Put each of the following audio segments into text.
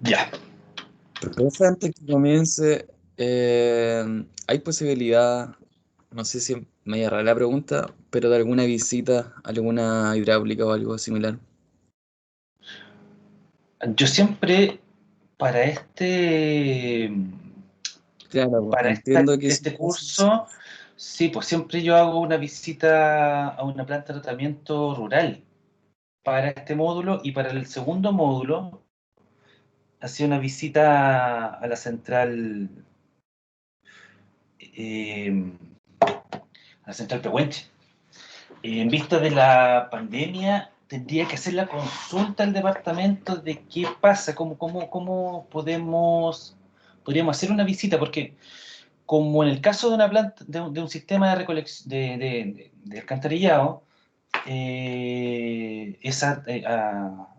Ya. Profe, antes que comience, ¿hay posibilidad, no sé si me rara la pregunta, pero de alguna visita, alguna hidráulica o algo similar? Yo siempre, para este, Claro, para entiendo que sí. este curso, sí, pues siempre yo hago una visita a una planta de tratamiento rural para este módulo, y para el segundo módulo hacía una visita a la central, eh, a la central Pehuenche. En vista de la pandemia, tendría que hacer la consulta al departamento de qué pasa, cómo podríamos hacer una visita, porque como en el caso de una planta, de un sistema de recolección de alcantarillado, es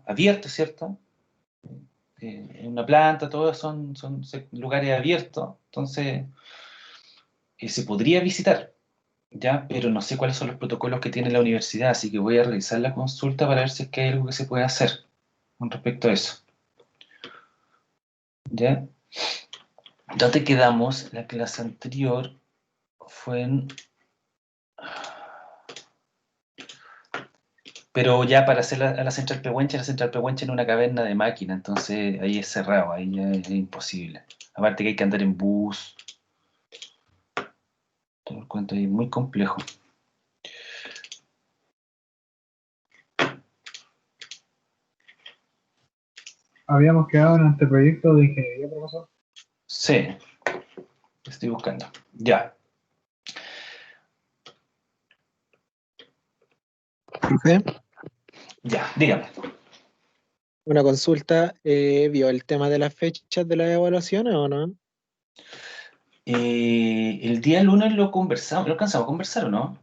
abierto, ¿cierto? En una planta, todos son lugares abiertos, entonces se podría visitar, ¿ya? Pero no sé cuáles son los protocolos que tiene la universidad, así que voy a revisar la consulta para ver si es que hay algo que se puede hacer con respecto a eso, ¿ya? ¿Dónde quedamos? La clase anterior fue en... Pero ya para hacer a la central Pehuenche en una caverna de máquina, entonces ahí es cerrado, ahí ya es imposible. Aparte que hay que andar en bus, todo el cuento ahí es muy complejo. Habíamos quedado en anteproyecto de ingeniería, profesor. Sí, estoy buscando. Ya. Profe, Ya, dígame. una consulta, ¿vio el tema de las fechas de las evaluaciones o no? El día lunes lo conversamos, lo alcanzamos a conversar, ¿o no?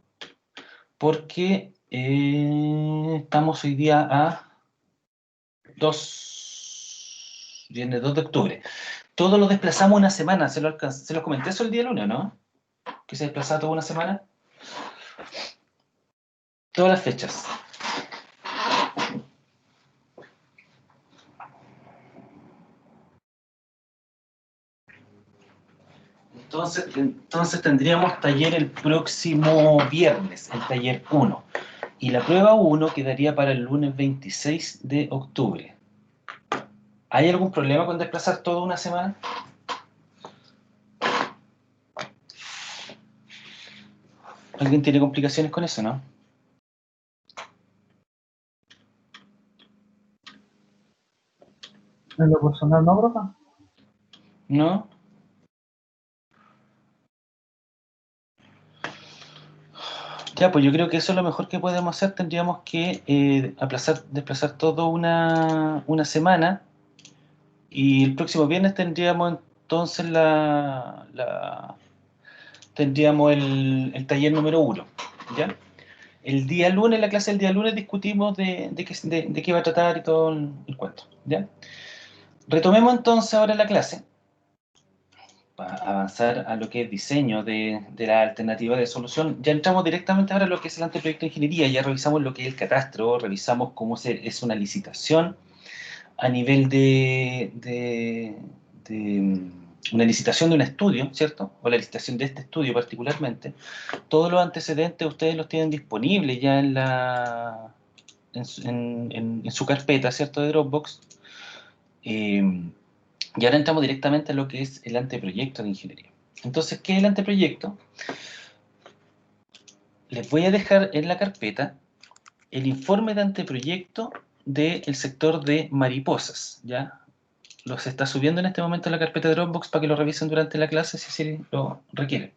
Porque estamos hoy día a 2, viene 2 de octubre. Todo lo desplazamos una semana, se lo comenté eso el día lunes, ¿no? Que se desplazaba toda una semana. Todas las fechas. Entonces tendríamos taller el próximo viernes, el taller 1. Y la prueba 1 quedaría para el lunes 26 de octubre. ¿Hay algún problema con desplazar toda una semana? ¿Alguien tiene complicaciones con eso, no? En lo personal, ¿no, profe? ¿No? Ya, pues yo creo que eso es lo mejor que podemos hacer. Tendríamos que desplazar todo una semana, y el próximo viernes tendríamos entonces tendríamos el taller número 1, ¿ya? El día lunes, la clase del día lunes, discutimos de qué va a tratar y todo el cuento, ¿ya? Retomemos entonces ahora la clase para avanzar a lo que es diseño de la alternativa de solución. Ya entramos directamente ahora a lo que es el anteproyecto de ingeniería, ya revisamos lo que es el catastro, revisamos cómo es una licitación a nivel de una licitación de un estudio, ¿cierto? O la licitación de este estudio particularmente. Todos los antecedentes ustedes los tienen disponibles ya en su carpeta, ¿cierto? De Dropbox. Y ahora entramos directamente a lo que es el anteproyecto de ingeniería. Entonces, ¿qué es el anteproyecto? Les voy a dejar en la carpeta el informe de anteproyecto del sector de mariposas, ¿ya? Los está subiendo en este momento a la carpeta de Dropbox para que lo revisen durante la clase si así lo requieren.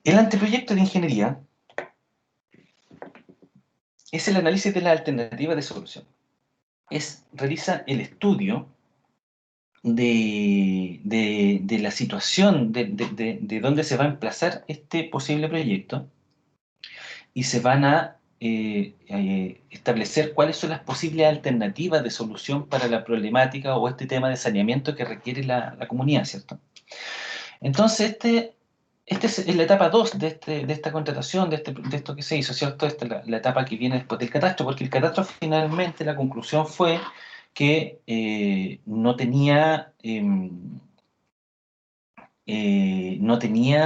El anteproyecto de ingeniería es el análisis de la alternativa de solución. Realiza el estudio de la situación, de dónde se va a emplazar este posible proyecto, y se van a establecer cuáles son las posibles alternativas de solución para la problemática o este tema de saneamiento que requiere la comunidad, ¿cierto? Entonces, esta es la etapa 2 de esta contratación, de esto que se hizo, ¿cierto? Esta es la etapa que viene después del catastro, porque el catastro finalmente la conclusión fue que no tenía,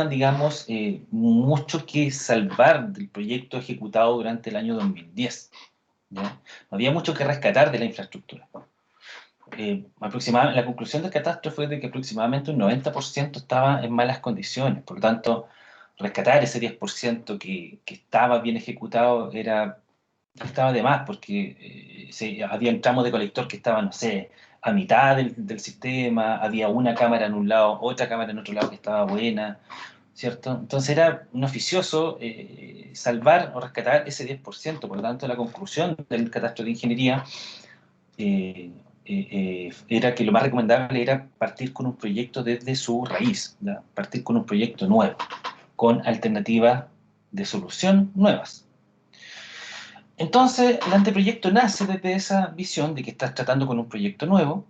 digamos, mucho que salvar del proyecto ejecutado durante el año 2010. ¿Ya? No había mucho que rescatar de la infraestructura. La conclusión del catastro fue de que aproximadamente un 90% estaba en malas condiciones. Por lo tanto, rescatar ese 10% que estaba bien ejecutado estaba de más, porque había tramos de colector que estaban, no sé, a mitad del sistema, había una cámara en un lado, otra cámara en otro lado que estaba buena, ¿cierto? Entonces era un oficioso salvar o rescatar ese 10%. Por lo tanto, la conclusión del catastro de ingeniería era que lo más recomendable era partir con un proyecto desde su raíz, ¿ya? Partir con un proyecto nuevo, con alternativas de solución nuevas. Entonces, el anteproyecto nace desde esa visión de que estás tratando con un proyecto nuevo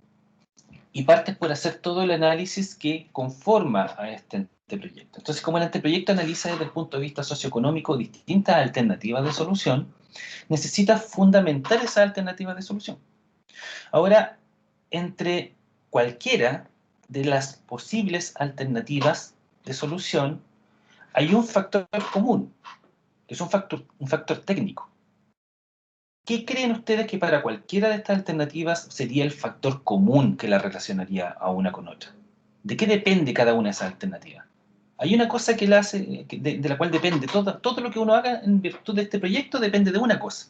y partes por hacer todo el análisis que conforma a este anteproyecto. Entonces, como el anteproyecto analiza desde el punto de vista socioeconómico distintas alternativas de solución, necesitas fundamentar esas alternativas de solución. Ahora, entre cualquiera de las posibles alternativas de solución, hay un factor común, que es un factor técnico. ¿Qué creen ustedes que para cualquiera de estas alternativas sería el factor común que la relacionaría a una con otra? ¿De qué depende cada una de esas alternativas? Hay una cosa que la hace, de la cual depende, todo lo que uno haga en virtud de este proyecto depende de una cosa.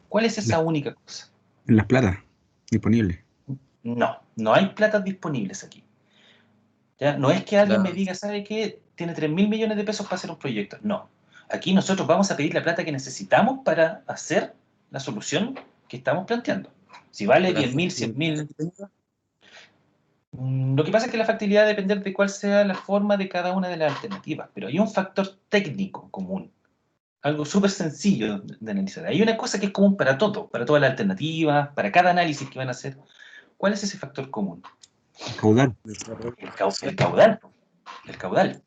¿Cuál es esa única cosa? Las platas disponibles. No hay platas disponibles aquí. ¿Ya? No es que alguien me diga, ¿sabe qué? Tiene 3.000 millones de pesos para hacer un proyecto. No. Aquí nosotros vamos a pedir la plata que necesitamos para hacer la solución que estamos planteando. Si vale 10.000, 100.000... Lo que pasa es que la factibilidad va a depender de cuál sea la forma de cada una de las alternativas, pero hay un factor técnico común, algo súper sencillo de analizar. Hay una cosa que es común para todo, para todas las alternativas, para cada análisis que van a hacer. ¿Cuál es ese factor común? Caudal. El caudal. El caudal.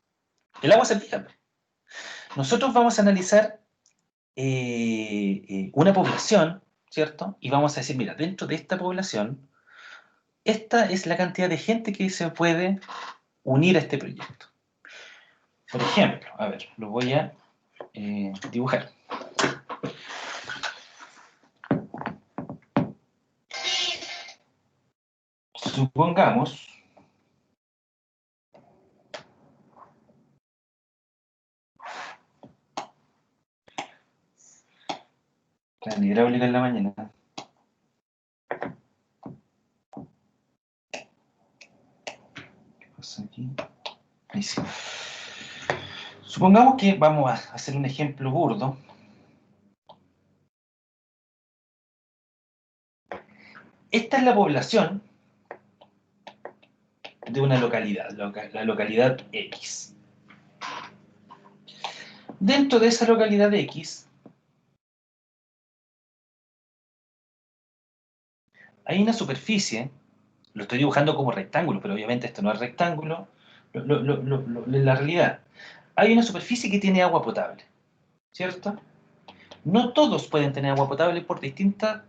El agua se fija. Nosotros vamos a analizar una población, ¿cierto? Y vamos a decir, mira, dentro de esta población, esta es la cantidad de gente que se puede unir a este proyecto. Por ejemplo, a ver, lo voy a dibujar. Supongamos plan hidráulica en la mañana. ¿Qué pasa aquí? Ahí sí. Supongamos que vamos a hacer un ejemplo burdo. Esta es la población de una localidad, la localidad X. Dentro de esa localidad X hay una superficie, lo estoy dibujando como rectángulo, pero obviamente esto no es rectángulo, la realidad. Hay una superficie que tiene agua potable, ¿cierto? No todos pueden tener agua potable por distintas,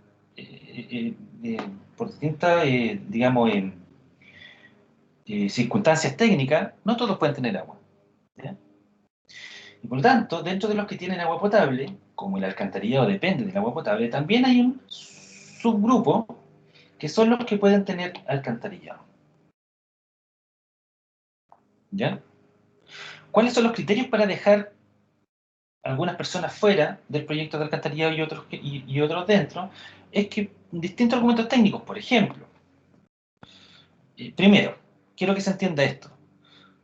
digamos, circunstancias técnicas, no todos pueden tener agua. ¿Ya? Y por lo tanto, dentro de los que tienen agua potable, como el alcantarillado depende del agua potable, también hay un subgrupo que son los que pueden tener alcantarillado. ¿Ya? ¿Cuáles son los criterios para dejar algunas personas fuera del proyecto de alcantarillado y otros dentro? Es que distintos argumentos técnicos, por ejemplo, primero, quiero que se entienda esto.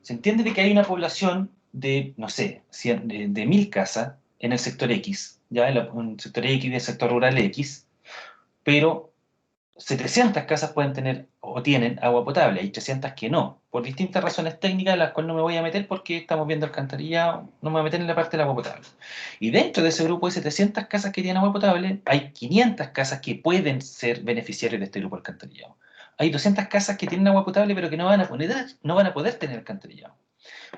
Se entiende de que hay una población de, no sé, de 1.000 casas en el sector X, ya en el sector X del sector rural X, pero 700 casas pueden tener o tienen agua potable, hay 300 que no, por distintas razones técnicas, las cuales no me voy a meter porque estamos viendo alcantarillado, no me voy a meter en la parte del agua potable. Y dentro de ese grupo de 700 casas que tienen agua potable, hay 500 casas que pueden ser beneficiarios de este grupo alcantarillado. Hay 200 casas que tienen agua potable, pero que no van a poder tener alcantarillado.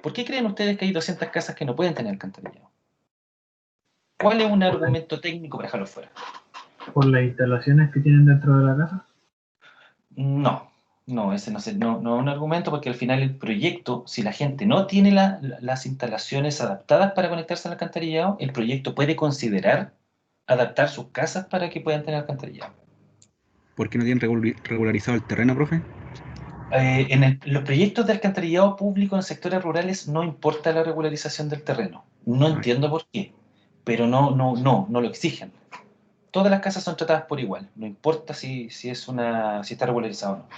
¿Por qué creen ustedes que hay 200 casas que no pueden tener alcantarillado? ¿Cuál es un argumento técnico para dejarlo fuera? Por las instalaciones que tienen dentro de la casa. No, ese no es un argumento, porque al final el proyecto, si la gente no tiene las instalaciones adaptadas para conectarse al alcantarillado, el proyecto puede considerar adaptar sus casas para que puedan tener alcantarillado. ¿Por qué no tienen regularizado el terreno, profe? Los proyectos de alcantarillado público en sectores rurales no importa la regularización del terreno. No entiendo por qué, pero no lo exigen. Todas las casas son tratadas por igual, no importa si está regularizado o no.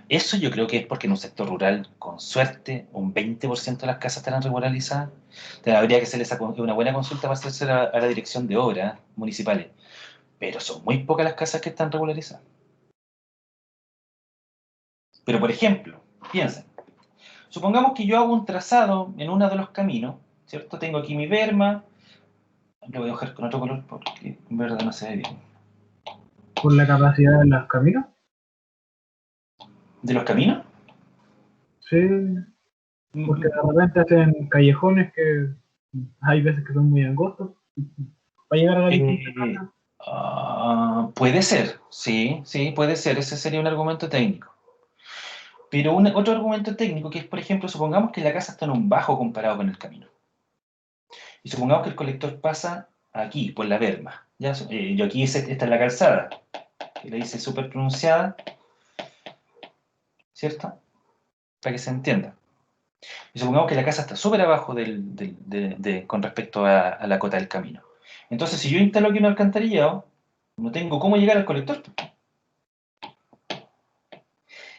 Eso yo creo que es porque en un sector rural, con suerte, un 20% de las casas estarán regularizadas. Entonces, habría que hacerle una buena consulta para hacerse a la dirección de obras municipales. Pero son muy pocas las casas que están regularizadas. Pero, por ejemplo, piensen, supongamos que yo hago un trazado en uno de los caminos, ¿cierto? Tengo aquí mi berma, lo voy a dejar con otro color porque en verdad no se ve bien. Por la capacidad de los caminos. ¿De los caminos? Sí, porque de repente hacen callejones que hay veces que son muy angostos. Para llegar a la distintas casas. Puede ser, sí, puede ser. Ese sería un argumento técnico. Pero otro argumento técnico que es, por ejemplo, supongamos que la casa está en un bajo comparado con el camino. Y supongamos que el colector pasa aquí, por la berma. ¿Ya? Yo aquí, esta es la calzada, que la hice súper pronunciada, ¿cierto? Para que se entienda. Y supongamos que la casa está súper abajo con respecto a la cota del camino. Entonces, si yo instalo aquí un alcantarillado, no tengo cómo llegar al colector.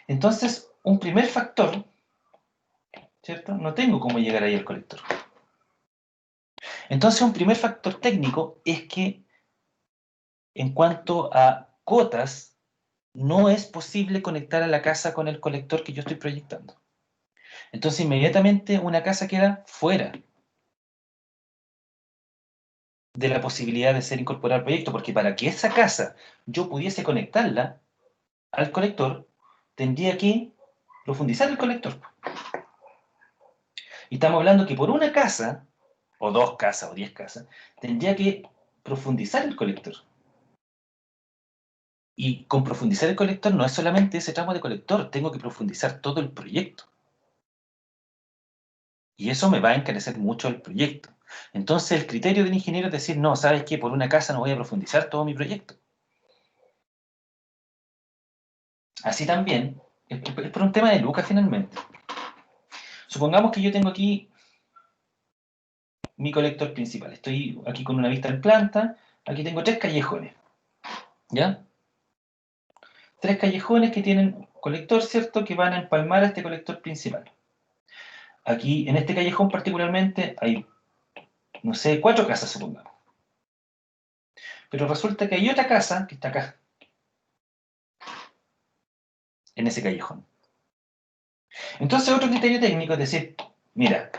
Entonces, un primer factor, ¿cierto? No tengo cómo llegar ahí al colector. Entonces, un primer factor técnico es que, en cuanto a cotas, no es posible conectar a la casa con el colector que yo estoy proyectando. Entonces, inmediatamente una casa queda fuera de la posibilidad de ser incorporada al proyecto, porque para que esa casa yo pudiese conectarla al colector, tendría que profundizar el colector. Y estamos hablando que por una casa, o 2 casas, o 10 casas, tendría que profundizar el colector. Y con profundizar el colector no es solamente ese tramo de colector, tengo que profundizar todo el proyecto. Y eso me va a encarecer mucho el proyecto. Entonces el criterio del ingeniero es decir, no, ¿sabes qué? Por una casa no voy a profundizar todo mi proyecto. Así también, es por un tema de lucas finalmente. Supongamos que yo tengo aquí mi colector principal. Estoy aquí con una vista en planta, aquí tengo 3 callejones. ¿Ya? 3 callejones que tienen colector, ¿cierto? Que van a empalmar a este colector principal. Aquí, en este callejón particularmente, hay, no sé, 4 casas, supongamos. Pero resulta que hay otra casa que está acá, en ese callejón. Entonces, otro criterio técnico es decir, mira,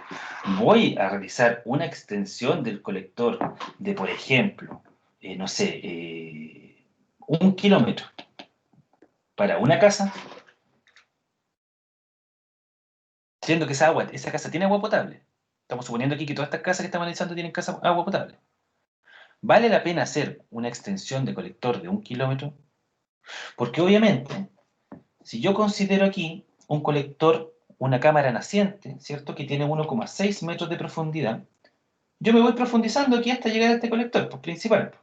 voy a realizar una extensión del colector de, por ejemplo, no sé, 1 kilómetro para una casa, siendo que esa casa tiene agua potable. Estamos suponiendo aquí que todas estas casas que estamos analizando tienen agua potable. ¿Vale la pena hacer una extensión de colector de 1 kilómetro? Porque obviamente, si yo considero aquí un colector, una cámara naciente, ¿cierto? Que tiene 1,6 metros de profundidad, yo me voy profundizando aquí hasta llegar a este colector, pues, principal.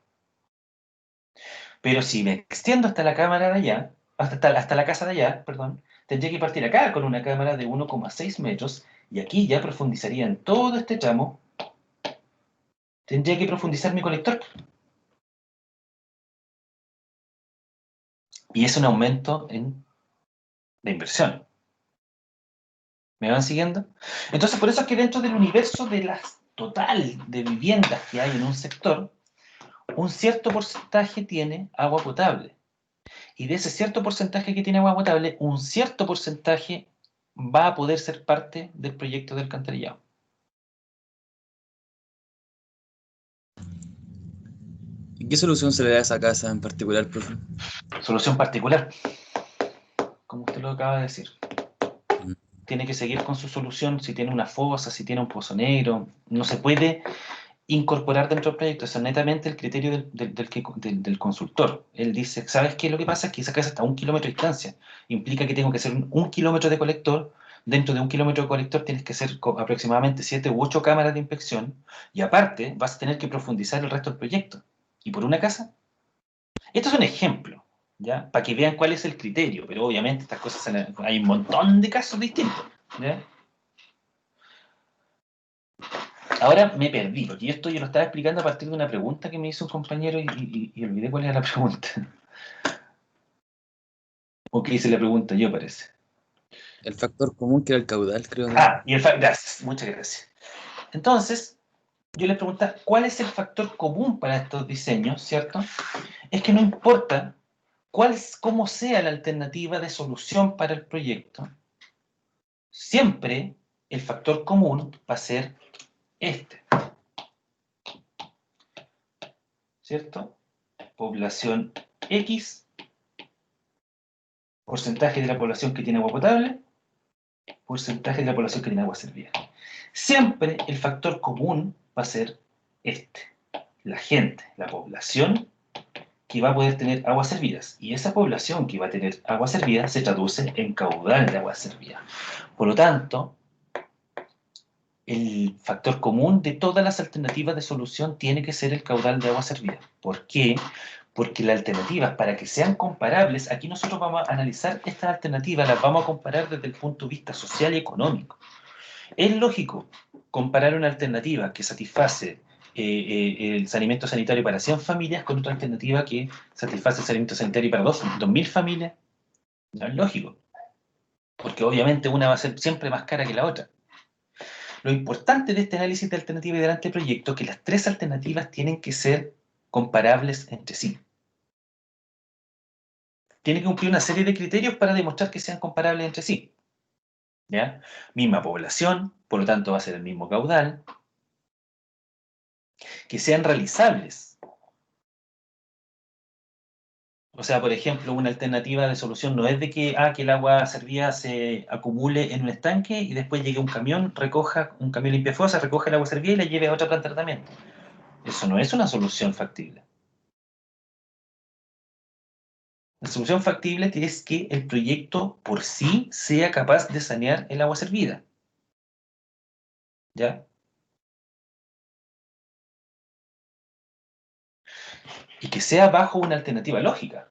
Pero si me extiendo hasta la cámara de allá, hasta la casa de allá, perdón, tendría que partir acá con una cámara de 1,6 metros y aquí ya profundizaría en todo este tramo. Tendría que profundizar mi colector. Y es un aumento en la inversión. ¿Me van siguiendo? Entonces, por eso es que dentro del universo de las total de viviendas que hay en un sector, un cierto porcentaje tiene agua potable. Y de ese cierto porcentaje que tiene agua potable, un cierto porcentaje va a poder ser parte del proyecto del alcantarillado. ¿Y qué solución se le da a esa casa en particular, profe? Solución particular. como usted lo acaba de decir. Tiene que seguir con su solución, si tiene una fosa, si tiene un pozo negro, no se puede incorporar dentro del proyecto, eso es netamente el criterio del consultor. Él dice, ¿sabes qué? Lo que pasa es que esa casa está a 1 kilómetro de distancia, implica que tengo que hacer 1 kilómetro de colector, dentro de 1 kilómetro de colector tienes que hacer aproximadamente 7 u 8 cámaras de inspección, y aparte vas a tener que profundizar el resto del proyecto. ¿Y por una casa? Esto es un ejemplo, ¿ya? Para que vean cuál es el criterio, pero obviamente estas cosas, hay un montón de casos distintos, ¿ya? Ahora me perdí, porque yo lo estaba explicando a partir de una pregunta que me hizo un compañero y olvidé cuál era la pregunta. ¿O qué hice la pregunta yo, parece? El factor común que era el caudal, creo. Y gracias, muchas gracias. Entonces, yo le preguntaba, ¿cuál es el factor común para estos diseños, cierto? Es que no importa cómo sea la alternativa de solución para el proyecto, siempre el factor común va a ser este, ¿cierto? Población X, porcentaje de la población que tiene agua potable, porcentaje de la población que tiene agua servida. Siempre el factor común va a ser este, la gente, la población que va a poder tener aguas servidas. Y esa población que va a tener agua servida se traduce en caudal de agua servida. Por lo tanto, el factor común de todas las alternativas de solución tiene que ser el caudal de agua servida. ¿Por qué? Porque las alternativas, para que sean comparables, aquí nosotros vamos a analizar estas alternativas, las vamos a comparar desde el punto de vista social y económico. Es lógico comparar una alternativa que satisface el saneamiento sanitario para 100 familias con otra alternativa que satisface el saneamiento sanitario para 2.000 familias. No es lógico, porque obviamente una va a ser siempre más cara que la otra. Lo importante de este análisis de alternativa y del anteproyecto es que las tres alternativas tienen que ser comparables entre sí. Tiene que cumplir una serie de criterios para demostrar que sean comparables entre sí. ¿Ya? Misma población, por lo tanto va a ser el mismo caudal. Que sean realizables. O sea, por ejemplo, una alternativa de solución no es de que el agua servida se acumule en un estanque y después llegue un camión limpiafosa, recoja el agua servida y la lleve a otra planta de tratamiento. Eso no es una solución factible. La solución factible es que el proyecto por sí sea capaz de sanear el agua servida. ¿Ya? Y que sea bajo una alternativa lógica.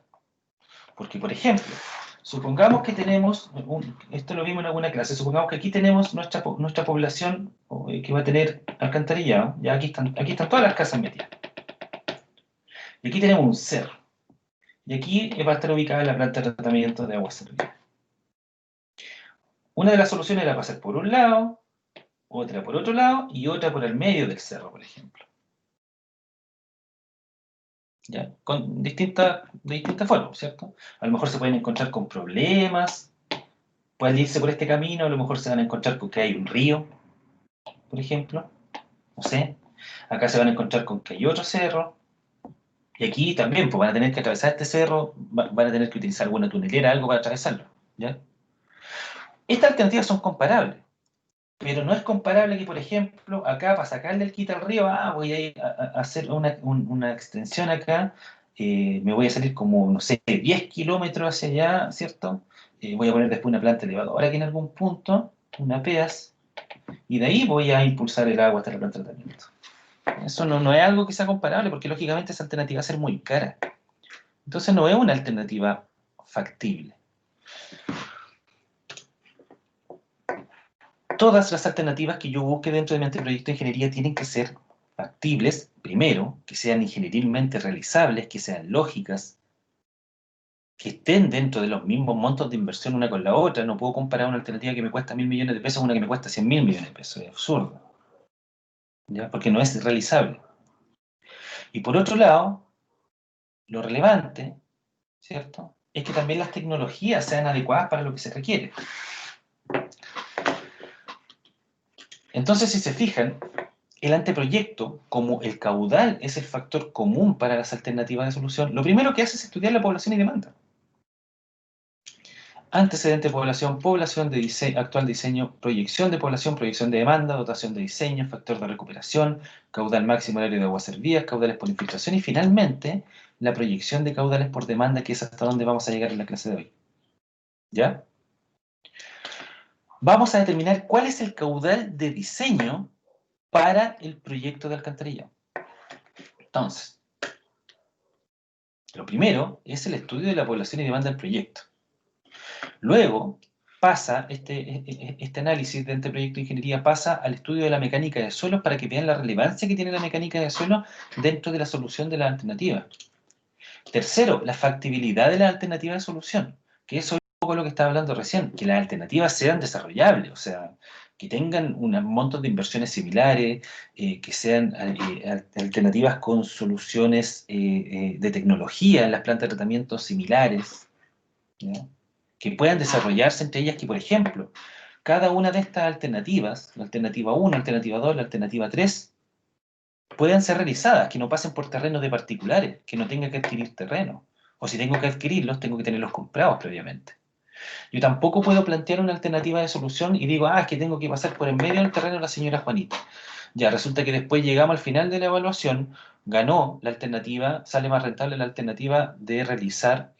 Porque, por ejemplo, supongamos que tenemos, esto lo vimos en alguna clase, supongamos que aquí tenemos nuestra población que va a tener alcantarillado, ya aquí están todas las casas metidas. Y aquí tenemos un cerro. Y aquí va a estar ubicada la planta de tratamiento de agua servida. Una de las soluciones era pasar por un lado, otra por otro lado y otra por el medio del cerro, por ejemplo. ¿Ya? De distintas formas, ¿cierto? A lo mejor se pueden encontrar con problemas, pueden irse por este camino, a lo mejor se van a encontrar con que hay un río, por ejemplo, no sé. Acá se van a encontrar con que hay otro cerro, y aquí también pues, van a tener que atravesar este cerro, van a tener que utilizar alguna tunelera, algo para atravesarlo, ¿ya? Estas alternativas son comparables, pero no es comparable que, por ejemplo, acá para sacarle el quita al río, voy a ir a hacer una extensión acá, me voy a salir como, no sé, 10 kilómetros hacia allá, ¿cierto? Voy a poner después una planta elevadora aquí en algún punto, una PEAS, y de ahí voy a impulsar el agua hasta la planta de tratamiento. Eso no es algo que sea comparable, porque lógicamente esa alternativa va a ser muy cara. Entonces no es una alternativa factible. Todas las alternativas que yo busque dentro de mi anteproyecto de ingeniería tienen que ser factibles, primero, que sean ingenierilmente realizables, que sean lógicas, que estén dentro de los mismos montos de inversión una con la otra. No puedo comparar una alternativa que me cuesta 1.000 millones de pesos con una que me cuesta 100.000 millones de pesos. Es absurdo, ¿ya? Porque no es realizable. Y por otro lado, lo relevante, ¿cierto?, es que también las tecnologías sean adecuadas para lo que se requiere. Entonces, si se fijan, el anteproyecto, como el caudal es el factor común para las alternativas de solución, lo primero que hace es estudiar la población y demanda. antecedente de población, población de diseño, actual diseño, proyección de población, proyección de demanda, dotación de diseño, factor de recuperación, caudal máximo del área de aguas servidas, caudales por infiltración y finalmente la proyección de caudales por demanda, que es hasta donde vamos a llegar en la clase de hoy. ¿Ya? Vamos a determinar cuál es el caudal de diseño para el proyecto de alcantarillado. Entonces, lo primero es el estudio de la población y demanda del proyecto. Luego pasa, este análisis de este proyecto de ingeniería pasa al estudio de la mecánica de suelos para que vean la relevancia que tiene la mecánica de suelo dentro de la solución de la alternativa. Tercero, la factibilidad de la alternativa de solución, que eso es un poco lo que estaba hablando recién, que las alternativas sean desarrollables, o sea, que tengan unos montos de inversiones similares, que sean alternativas con soluciones de tecnología en las plantas de tratamiento similares, ¿ya? Que puedan desarrollarse entre ellas, que por ejemplo, cada una de estas alternativas, la alternativa 1, la alternativa 2, la alternativa 3, puedan ser realizadas, que no pasen por terrenos de particulares, que no tenga que adquirir terreno. O si tengo que adquirirlos, tengo que tenerlos comprados previamente. Yo tampoco puedo plantear una alternativa de solución y digo, es que tengo que pasar por en medio del terreno de la señora Juanita. Ya, resulta que después llegamos al final de la evaluación, ganó la alternativa, sale más rentable la alternativa de realizar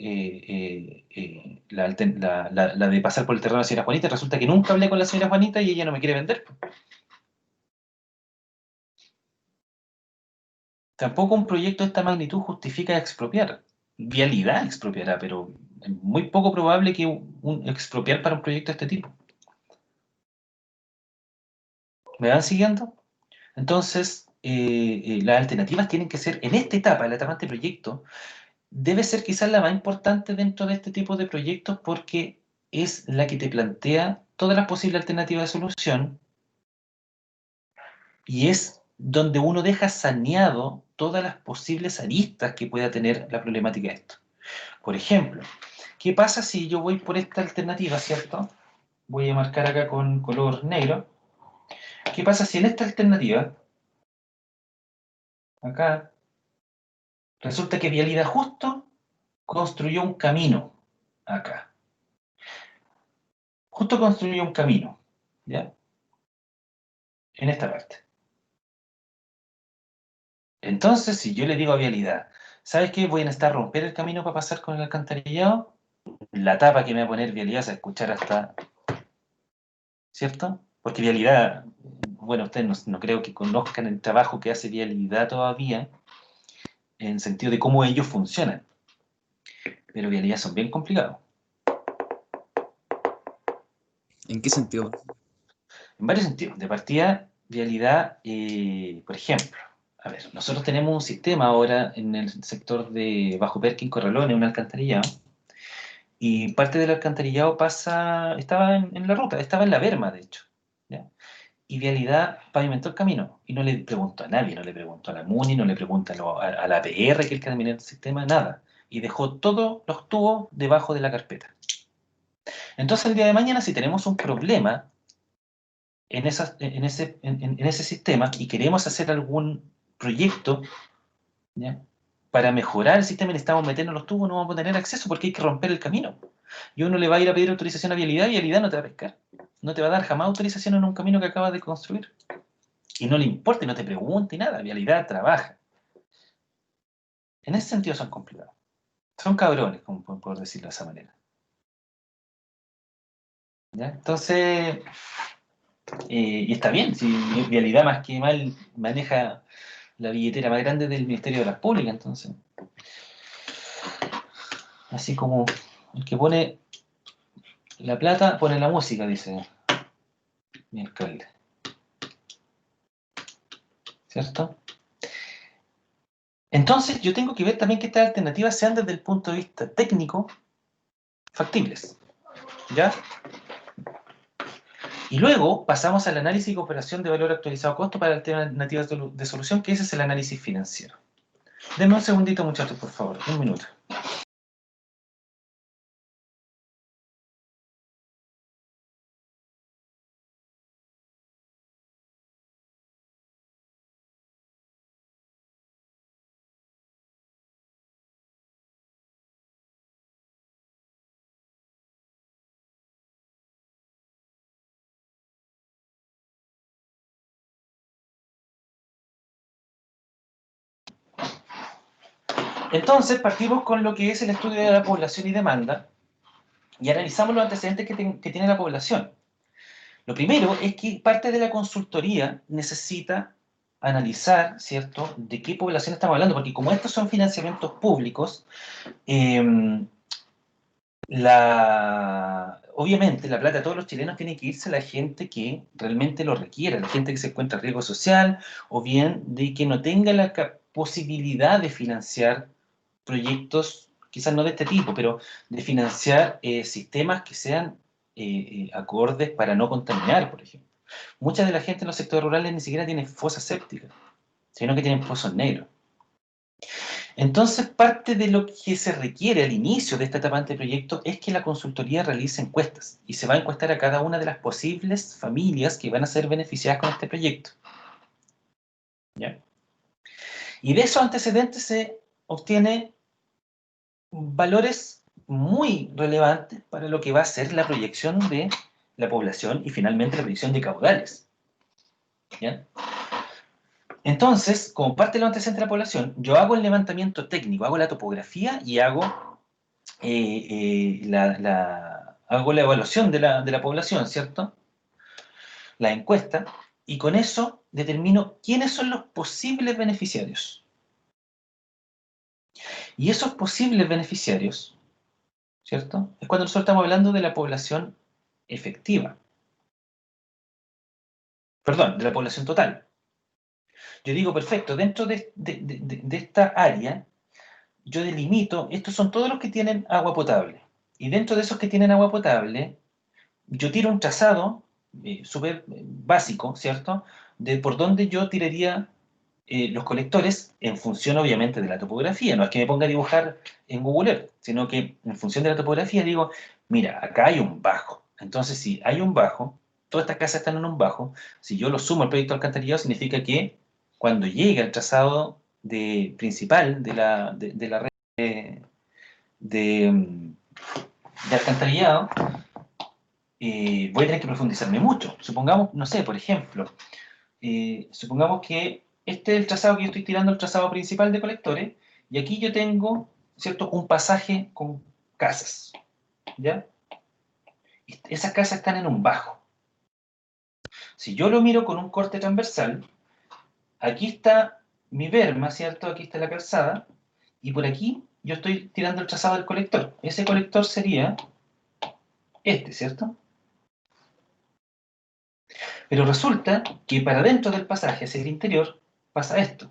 la de pasar por el terreno de la señora Juanita. Resulta que nunca hablé con la señora Juanita y ella no me quiere vender. Tampoco un proyecto de esta magnitud justifica expropiar. Vialidad expropiará, pero es muy poco probable que expropiar para un proyecto de este tipo. ¿Me van siguiendo? Entonces, las alternativas tienen que ser, en esta etapa, la etapa de proyecto, debe ser quizás la más importante dentro de este tipo de proyectos porque es la que te plantea todas las posibles alternativas de solución y es donde uno deja saneado todas las posibles aristas que pueda tener la problemática de esto. Por ejemplo, ¿qué pasa si yo voy por esta alternativa, cierto? Voy a marcar acá con color negro. ¿Qué pasa si en esta alternativa, acá, resulta que Vialidad justo construyó un camino acá? Justo construyó un camino, ¿ya? En esta parte. Entonces, si yo le digo a Vialidad, ¿sabes qué? Voy a necesitar romper el camino para pasar con el alcantarillado. La tapa que me va a poner Vialidad se va a escuchar hasta, ¿cierto? Porque Vialidad, bueno, ustedes no creo que conozcan el trabajo que hace Vialidad todavía, en sentido de cómo ellos funcionan. Pero Vialidad son bien complicados. ¿En qué sentido? En varios sentidos. De partida, Vialidad, por ejemplo, a ver, nosotros tenemos un sistema ahora en el sector de Bajo Perkin, Corralones, un alcantarillado, y parte del alcantarillado estaba en la ruta, estaba en la berma, de hecho, ¿ya? Y Vialidad pavimentó el camino, y no le preguntó a nadie, no le preguntó a la MUNI, no le preguntó a la APR, que es el que administra el sistema, nada, y dejó todos los tubos debajo de la carpeta. Entonces, el día de mañana, si tenemos un problema en ese sistema y queremos hacer algún proyecto, ¿ya? Para mejorar el sistema y necesitamos meternos los tubos, no vamos a tener acceso porque hay que romper el camino. Y uno le va a ir a pedir autorización a Vialidad y Vialidad no te va a pescar. No te va a dar jamás autorización en un camino que acabas de construir. Y no le importa y no te pregunte nada. Vialidad trabaja. En ese sentido son complicados. Son cabrones, como por decirlo de esa manera. ¿Ya? Entonces, y está bien, si Vialidad más que mal maneja la billetera más grande del Ministerio de las Públicas, entonces. Así como el que pone la plata, pone la música, dice mi alcalde. ¿Cierto? Entonces yo tengo que ver también que estas alternativas sean desde el punto de vista técnico factibles. ¿Ya? Y luego pasamos al análisis y comparación de valor actualizado a costo para alternativas de solución, que ese es el análisis financiero. Denme un segundito, muchachos, por favor. Un minuto. Entonces, partimos con lo que es el estudio de la población y demanda, y analizamos los antecedentes que tiene la población. Lo primero es que parte de la consultoría necesita analizar, ¿cierto?, de qué población estamos hablando, porque como estos son financiamientos públicos, obviamente la plata de todos los chilenos tiene que irse a la gente que realmente lo requiere, la gente que se encuentra en riesgo social, o bien de que no tenga la posibilidad de financiar proyectos, quizás no de este tipo, pero de financiar sistemas que sean acordes para no contaminar, por ejemplo. Mucha de la gente en los sectores rurales ni siquiera tiene fosas sépticas, sino que tienen pozos negros. Entonces, parte de lo que se requiere al inicio de esta etapa de proyecto es que la consultoría realice encuestas, y se va a encuestar a cada una de las posibles familias que van a ser beneficiadas con este proyecto. ¿Ya? Y de esos antecedentes se obtiene valores muy relevantes para lo que va a ser la proyección de la población y finalmente la proyección de caudales. ¿Ya? Entonces, como parte de los antecedentes de la población, yo hago el levantamiento técnico, hago la topografía y hago, hago la evaluación de la población, ¿cierto? La encuesta, y con eso determino quiénes son los posibles beneficiarios. Y esos posibles beneficiarios, ¿cierto?, es cuando nosotros estamos hablando de la población efectiva. Perdón, de la población total. Yo digo, perfecto, dentro de esta área, yo delimito, estos son todos los que tienen agua potable. Y dentro de esos que tienen agua potable, yo tiro un trazado súper básico, ¿cierto?, de por dónde yo tiraría los colectores en función, obviamente, de la topografía. No es que me ponga a dibujar en Google Earth, sino que en función de la topografía digo, mira, acá hay un bajo. Entonces, si hay un bajo, todas estas casas están en un bajo, si yo lo sumo al proyecto alcantarillado, significa que cuando llegue al trazado principal de la red de alcantarillado, voy a tener que profundizarme mucho. Supongamos, no sé, por ejemplo, supongamos que este es el trazado que yo estoy tirando, el trazado principal de colectores, y aquí yo tengo, ¿cierto?, un pasaje con casas, ¿ya? Esas casas están en un bajo. Si yo lo miro con un corte transversal, aquí está mi berma, ¿cierto?, aquí está la calzada, y por aquí yo estoy tirando el trazado del colector. Ese colector sería este, ¿cierto? Pero resulta que para dentro del pasaje hacia el interior pasa esto.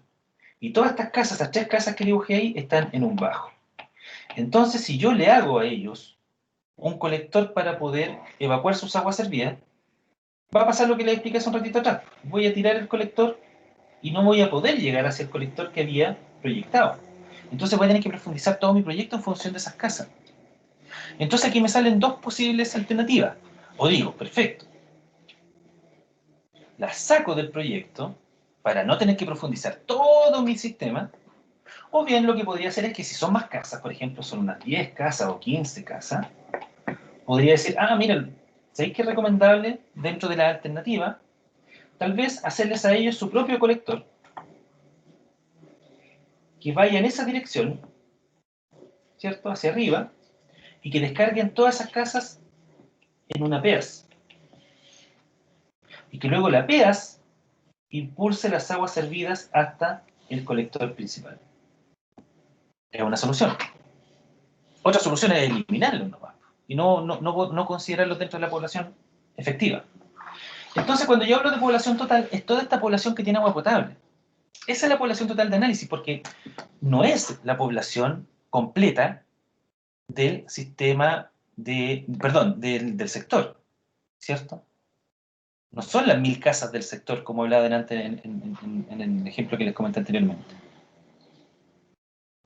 Y todas estas casas, las 3 casas que dibujé ahí, están en un bajo. Entonces, si yo le hago a ellos un colector para poder evacuar sus aguas servidas, va a pasar lo que les expliqué hace un ratito atrás. Voy a tirar el colector y no voy a poder llegar hacia el colector que había proyectado. Entonces voy a tener que profundizar todo mi proyecto en función de esas casas. Entonces aquí me salen 2 posibles alternativas. O digo, perfecto, las saco del proyecto para no tener que profundizar todo mi sistema, o bien lo que podría hacer es que si son más casas, por ejemplo, son unas 10 casas o 15 casas, podría decir, miren, ¿sabéis qué es recomendable dentro de la alternativa? Tal vez hacerles a ellos su propio colector, que vaya en esa dirección, ¿cierto?, hacia arriba, y que descarguen todas esas casas en una PEAS. Y que luego la PEAS impulse las aguas servidas hasta el colector principal. Es una solución. Otra solución es eliminarlo nomás, y no considerarlo dentro de la población efectiva. Entonces, cuando yo hablo de población total, es toda esta población que tiene agua potable. Esa es la población total de análisis, porque no es la población completa del sistema del sector, ¿cierto? No son las 1000 casas del sector, como hablaba delante en el ejemplo que les comenté anteriormente.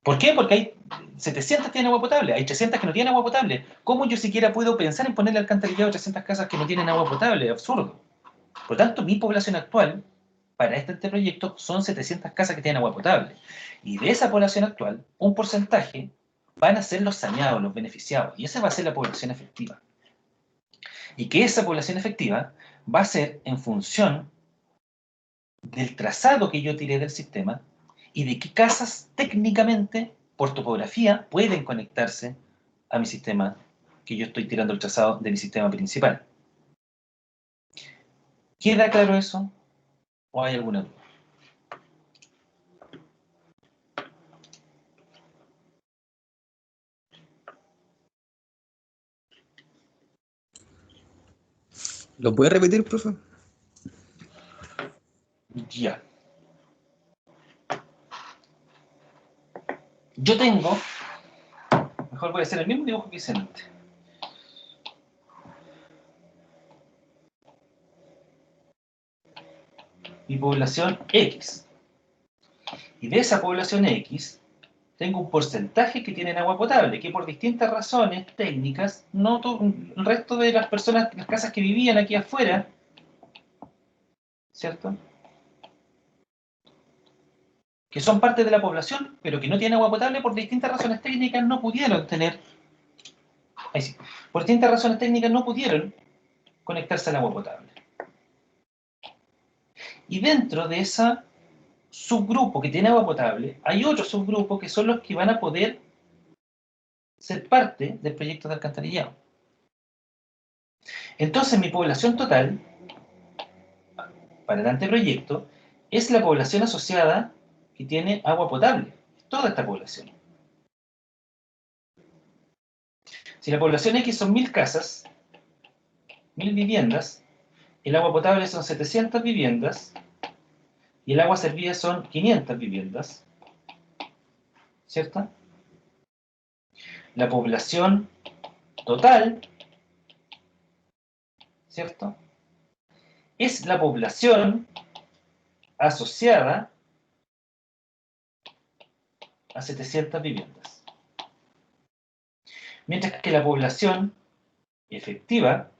¿Por qué? Porque hay 700 que tienen agua potable, hay 300 que no tienen agua potable. ¿Cómo yo siquiera puedo pensar en ponerle alcantarillado a 300 casas que no tienen agua potable? Es absurdo. Por tanto, mi población actual, para este proyecto, son 700 casas que tienen agua potable. Y de esa población actual, un porcentaje van a ser los saneados, los beneficiados. Y esa va a ser la población efectiva. Y que esa población efectiva va a ser en función del trazado que yo tiré del sistema y de qué casas técnicamente por topografía, pueden conectarse a mi sistema, que yo estoy tirando el trazado de mi sistema principal. ¿Queda claro eso? ¿O hay alguna duda? ¿Lo puede repetir, profe? Ya. Yo tengo, mejor voy a hacer el mismo dibujo que hice antes. Mi población X. Y de esa población X, tengo un porcentaje que tienen agua potable, que por distintas razones técnicas, no el resto de las personas, las casas que vivían aquí afuera, ¿cierto?, que son parte de la población, pero que no tienen agua potable por distintas razones técnicas, no pudieron tener, ahí sí, por distintas razones técnicas no pudieron conectarse al agua potable. Y dentro de ese subgrupo que tiene agua potable, hay otro subgrupo que son los que van a poder ser parte del proyecto de alcantarillado. Entonces mi población total, para el anteproyecto, es la población asociada que tiene agua potable, toda esta población. Si la población X son 1000 casas, 1000 viviendas, el agua potable son 700 viviendas y el agua servida son 500 viviendas, ¿cierto? La población total, ¿cierto?, es la población asociada a 700 viviendas. Mientras que la población efectiva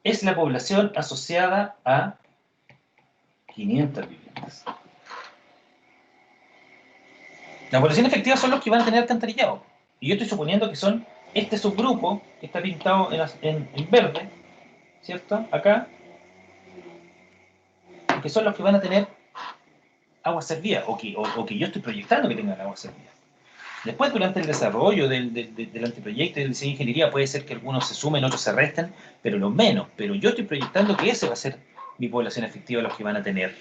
es la población asociada a 500 viviendas. La población efectiva son los que van a tener alcantarillado. Y yo estoy suponiendo que son este subgrupo, que está pintado en verde, ¿cierto?, acá, que son los que van a tener agua servida, o que yo estoy proyectando que tengan agua servida. Después, durante el desarrollo del anteproyecto y del diseño de ingeniería, puede ser que algunos se sumen, otros se resten, pero los menos. Pero yo estoy proyectando que ese va a ser mi población efectiva, los que van a tener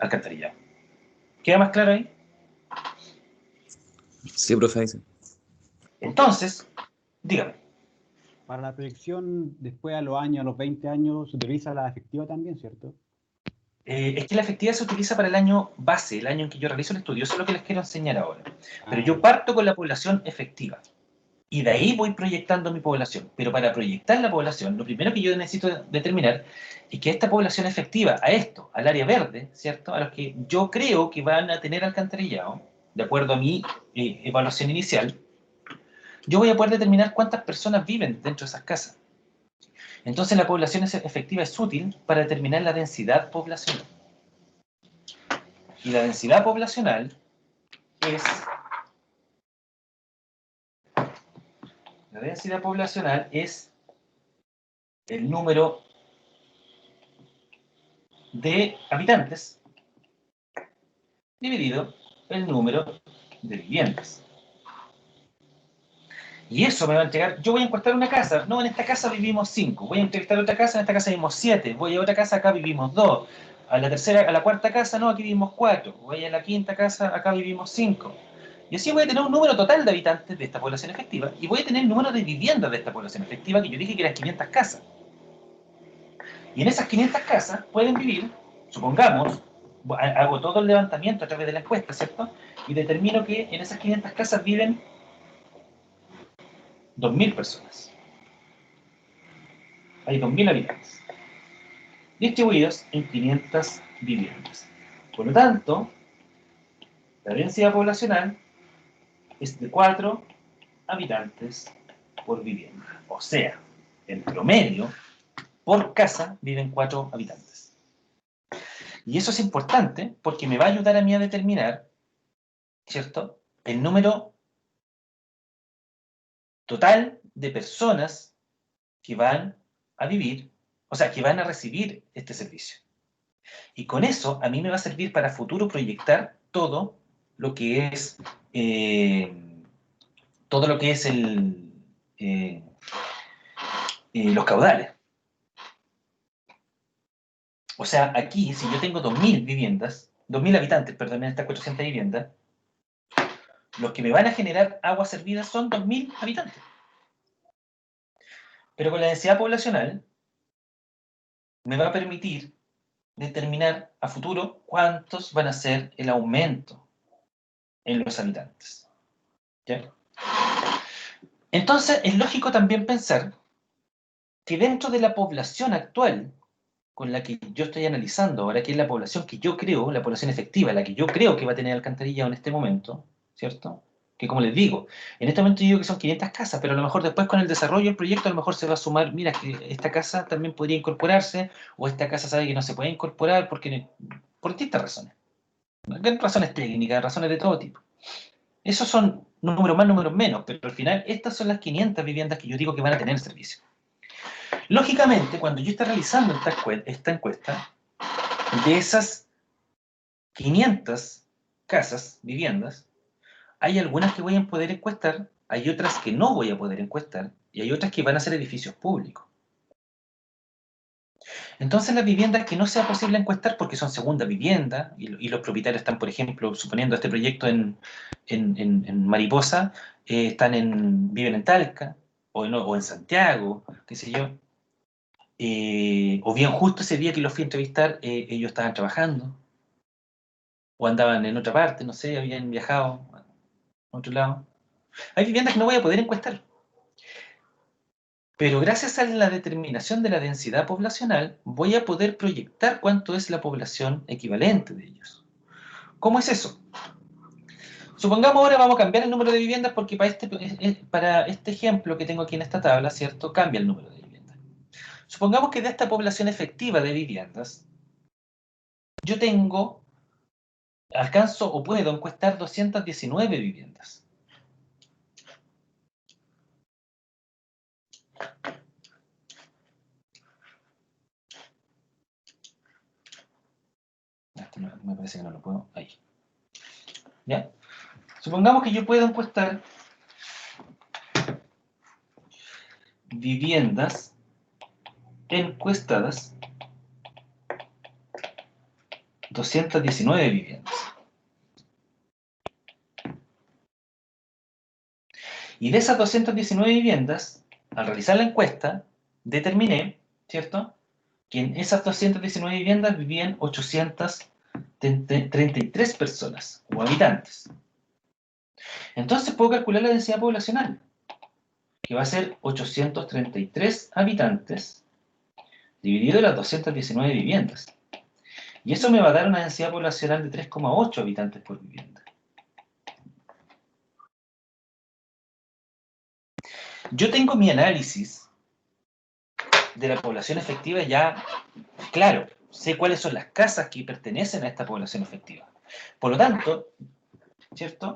alcantarillado. ¿Queda más claro ahí? Sí, profe. Dice. Entonces, dígame. Para la proyección, después a los años, a los 20 años, se utiliza la efectiva también, ¿cierto? Es que la efectiva se utiliza para el año base, el año en que yo realizo el estudio. Eso es lo que les quiero enseñar ahora. Pero yo parto con la población efectiva. Y de ahí voy proyectando mi población. Pero para proyectar la población, lo primero que yo necesito determinar es que esta población efectiva, a esto, al área verde, ¿cierto?, a los que yo creo que van a tener alcantarillado, de acuerdo a mi evaluación inicial, yo voy a poder determinar cuántas personas viven dentro de esas casas. Entonces la población efectiva es útil para determinar la densidad poblacional. Y la densidad poblacional es... La densidad poblacional es el número de habitantes dividido el número de viviendas. Y eso me va a entregar, yo voy a encuestar una casa, no, en esta casa vivimos 5, voy a entrevistar otra casa, en esta casa vivimos 7, voy a otra casa, acá vivimos 2, a la cuarta casa, no, aquí vivimos 4, voy a la quinta casa, acá vivimos 5. Y así voy a tener un número total de habitantes de esta población efectiva, y voy a tener el número de viviendas de esta población efectiva, que yo dije que eran 500 casas. Y en esas 500 casas pueden vivir, supongamos, hago todo el levantamiento a través de la encuesta, ¿cierto?, y determino que en esas 500 casas viven 2000 personas. Hay 2000 habitantes, distribuidos en 500 viviendas. Por lo tanto, la densidad poblacional es de 4 habitantes por vivienda. O sea, en promedio, por casa viven 4 habitantes. Y eso es importante porque me va a ayudar a mí a determinar, ¿cierto?, el número total de personas que van a vivir, o sea, que van a recibir este servicio. Y con eso a mí me va a servir para futuro proyectar todo lo que es los caudales. O sea, aquí, si yo tengo 2.000 viviendas, 2.000 habitantes, perdón, en estas 400 viviendas, los que me van a generar aguas servidas son 2.000 habitantes. Pero con la densidad poblacional me va a permitir determinar a futuro cuántos van a ser el aumento en los habitantes. ¿Ya? Entonces, es lógico también pensar que dentro de la población actual, con la que yo estoy analizando ahora, que es la población que yo creo, la población efectiva, la que yo creo que va a tener alcantarillado en este momento, ¿cierto? Que como les digo, en este momento yo digo que son 500 casas, pero a lo mejor después con el desarrollo del proyecto a lo mejor se va a sumar, mira, que esta casa también podría incorporarse, o esta casa sabe que no se puede incorporar porque, por distintas razones. Razones técnicas, razones de todo tipo. Esos son números más, números menos, pero al final estas son las 500 viviendas que yo digo que van a tener el servicio. Lógicamente, cuando yo esté realizando esta encuesta, de esas 500 casas, viviendas, hay algunas que voy a poder encuestar, hay otras que no voy a poder encuestar, y hay otras que van a ser edificios públicos. Entonces las viviendas que no sea posible encuestar porque son segunda vivienda, y los propietarios están, por ejemplo, suponiendo este proyecto en Mariposa, viven en Talca, o en Santiago, qué sé yo, o bien justo ese día que los fui a entrevistar, ellos estaban trabajando, o andaban en otra parte, no sé, habían viajado a otro lado. Hay viviendas que no voy a poder encuestar. Pero gracias a la determinación de la densidad poblacional, voy a poder proyectar cuánto es la población equivalente de ellos. ¿Cómo es eso? Supongamos ahora vamos a cambiar el número de viviendas porque para este ejemplo que tengo aquí en esta tabla, ¿cierto? Cambia el número de viviendas. Supongamos que de esta población efectiva de viviendas, yo alcanzo o puedo encuestar 219 viviendas. Esto me parece que no lo puedo. Ahí. ¿Ya? Supongamos que yo puedo encuestar viviendas encuestadas, 219 viviendas. Y de esas 219 viviendas, al realizar la encuesta, determiné, ¿cierto?, que en esas 219 viviendas vivían 833 personas o habitantes. Entonces puedo calcular la densidad poblacional, que va a ser 833 habitantes dividido en las 219 viviendas. Y eso me va a dar una densidad poblacional de 3,8 habitantes por vivienda. Yo tengo mi análisis de la población efectiva ya claro. Sé cuáles son las casas que pertenecen a esta población efectiva. Por lo tanto, ¿cierto?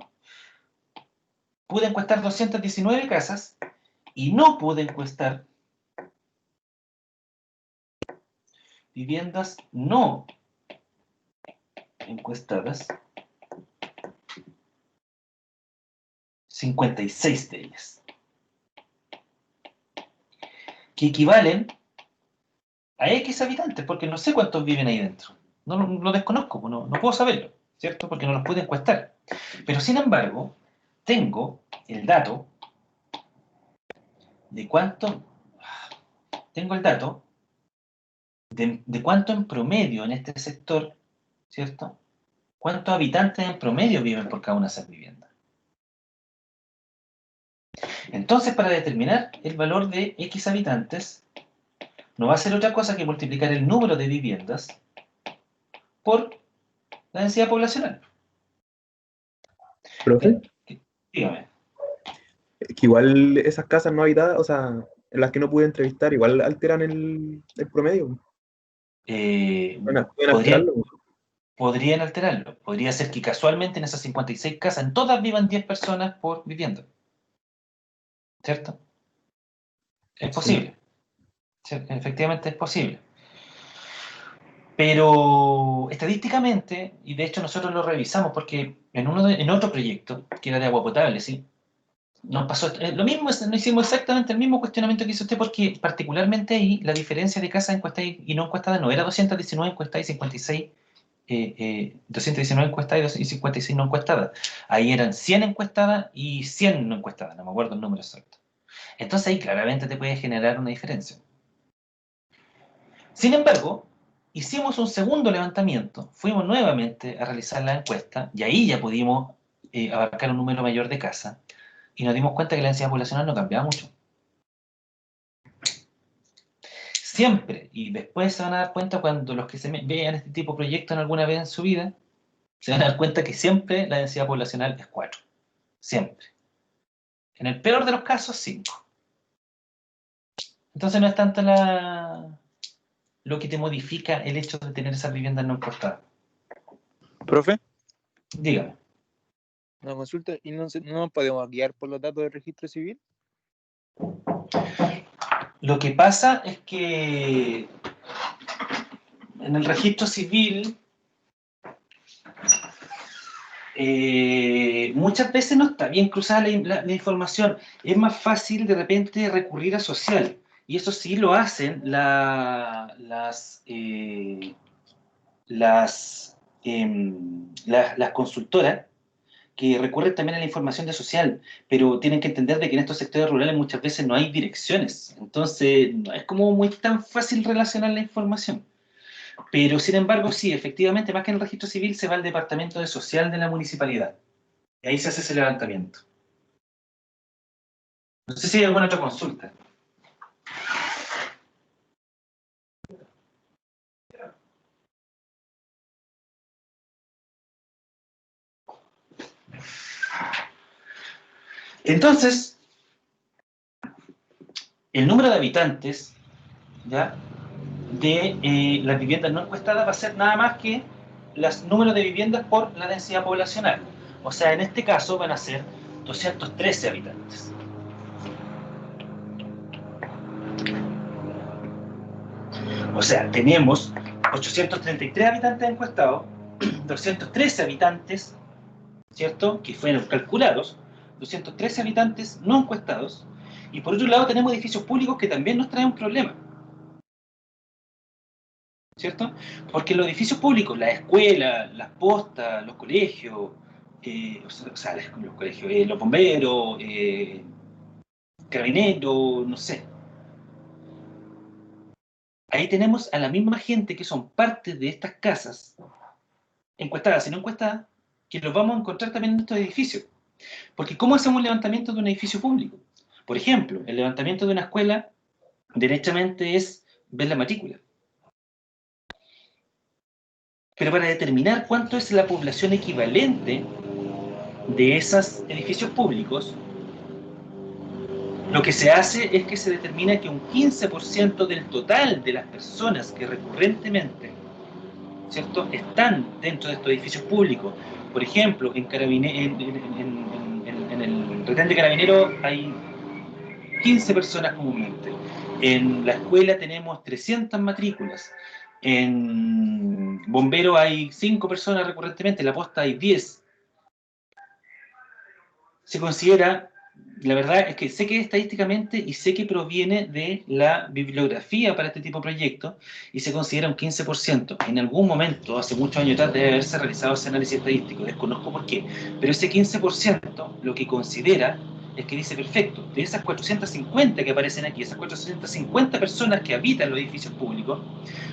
Pude encuestar 219 casas y no pude encuestar viviendas no encuestadas, 56 de ellas, que equivalen a X habitantes, porque no sé cuántos viven ahí dentro. No lo desconozco, no puedo saberlo, ¿cierto? Porque no los pude encuestar. Pero sin embargo, tengo el dato de cuánto, tengo el dato de cuánto en promedio en este sector, ¿cierto? ¿Cuántos habitantes en promedio viven por cada una de esas viviendas? Entonces, para determinar el valor de X habitantes, no va a ser otra cosa que multiplicar el número de viviendas por la densidad poblacional. Profe, Dígame. que igual esas casas no habitadas, o sea, en las que no pude entrevistar, igual alteran el promedio. Pueden alterarlo. Podrían alterarlo. Podría ser que casualmente en esas 56 casas, en todas vivan 10 personas por vivienda. ¿Cierto? Es posible. Sí. Efectivamente es posible. Pero estadísticamente, y de hecho nosotros lo revisamos porque en otro proyecto, que era de agua potable, ¿sí? Nos pasó lo mismo, nos hicimos exactamente el mismo cuestionamiento que hizo usted, porque particularmente ahí la diferencia de casas encuestadas y no encuestadas no era 219 encuestadas y 56, 219 encuestadas y 56 no encuestadas. Ahí eran 100 encuestadas y 100 no encuestadas, no me acuerdo el número exacto. Entonces ahí claramente te puede generar una diferencia. Sin embargo, hicimos un segundo levantamiento, fuimos nuevamente a realizar la encuesta y ahí ya pudimos abarcar un número mayor de casas y nos dimos cuenta que la densidad poblacional no cambiaba mucho. Siempre, y después se van a dar cuenta cuando los que vean este tipo de proyectos alguna vez en su vida, se van a dar cuenta que siempre la densidad poblacional es 4. Siempre. En el peor de los casos, 5. Entonces no es tanto lo que te modifica el hecho de tener esas viviendas no encuestadas. Profe, Dígame. una consulta, ¿y no nos podemos guiar por los datos del registro civil? Lo que pasa es que en el registro civil muchas veces no está bien cruzada la información. Es más fácil de repente recurrir a social. Y eso sí lo hacen las consultoras, que recurren también a la información de social, pero tienen que entender de que en estos sectores rurales muchas veces no hay direcciones. Entonces, no es como muy tan fácil relacionar la información. Pero, sin embargo, sí, efectivamente, más que en el registro civil, se va al departamento de social de la municipalidad. Y ahí se hace ese levantamiento. No sé si hay alguna otra consulta. Entonces, el número de habitantes, ¿ya?, de las viviendas no encuestadas va a ser nada más que el número de viviendas por la densidad poblacional. O sea, en este caso van a ser 213 habitantes. O sea, tenemos 833 habitantes encuestados, 213 habitantes, ¿cierto?, que fueron calculados, 213 habitantes no encuestados, y por otro lado tenemos edificios públicos que también nos traen un problema, ¿cierto? Porque los edificios públicos, las escuelas, las postas, los colegios, los colegios, los bomberos, carabineros, no sé. Ahí tenemos a la misma gente que son parte de estas casas, encuestadas y no encuestadas, que los vamos a encontrar también en estos edificios. Porque ¿cómo hacemos un levantamiento de un edificio público? Por ejemplo, el levantamiento de una escuela, derechamente es ver la matrícula. Pero para determinar cuánto es la población equivalente de esos edificios públicos, lo que se hace es que se determina que un 15% del total de las personas que recurrentemente, ¿cierto?, están dentro de estos edificios públicos. Por ejemplo, en el retén de Carabineros hay 15 personas comúnmente. En la escuela tenemos 300 matrículas. En Bombero hay 5 personas recurrentemente, en la posta hay 10. Se considera, la verdad es que sé que estadísticamente y sé que proviene de la bibliografía para este tipo de proyectos, y se considera un 15%. En algún momento, hace muchos años atrás, debe haberse realizado ese análisis estadístico, desconozco por qué, pero ese 15% lo que considera es que dice, perfecto, de esas 450 que aparecen aquí, esas 450 personas que habitan los edificios públicos,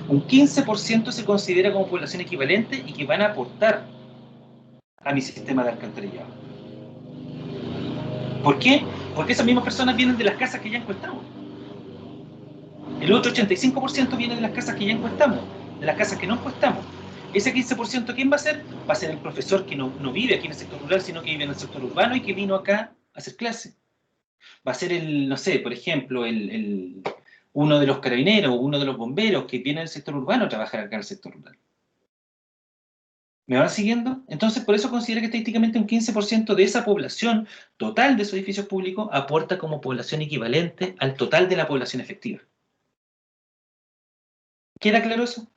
un 15% se considera como población equivalente y que van a aportar a mi sistema de alcantarillado. ¿Por qué? Porque esas mismas personas vienen de las casas que ya encuestamos. El otro 85% viene de las casas que ya encuestamos, de las casas que no encuestamos. Ese 15%, ¿quién va a ser? Va a ser el profesor que no vive aquí en el sector rural, sino que vive en el sector urbano y que vino acá a hacer clase. Va a ser el, no sé, por ejemplo, uno de los carabineros, uno de los bomberos que viene del sector urbano a trabajar acá en el sector rural. ¿Me van siguiendo? Entonces, por eso considera que estadísticamente un 15% de esa población total de esos edificios públicos aporta como población equivalente al total de la población efectiva. ¿Queda claro eso?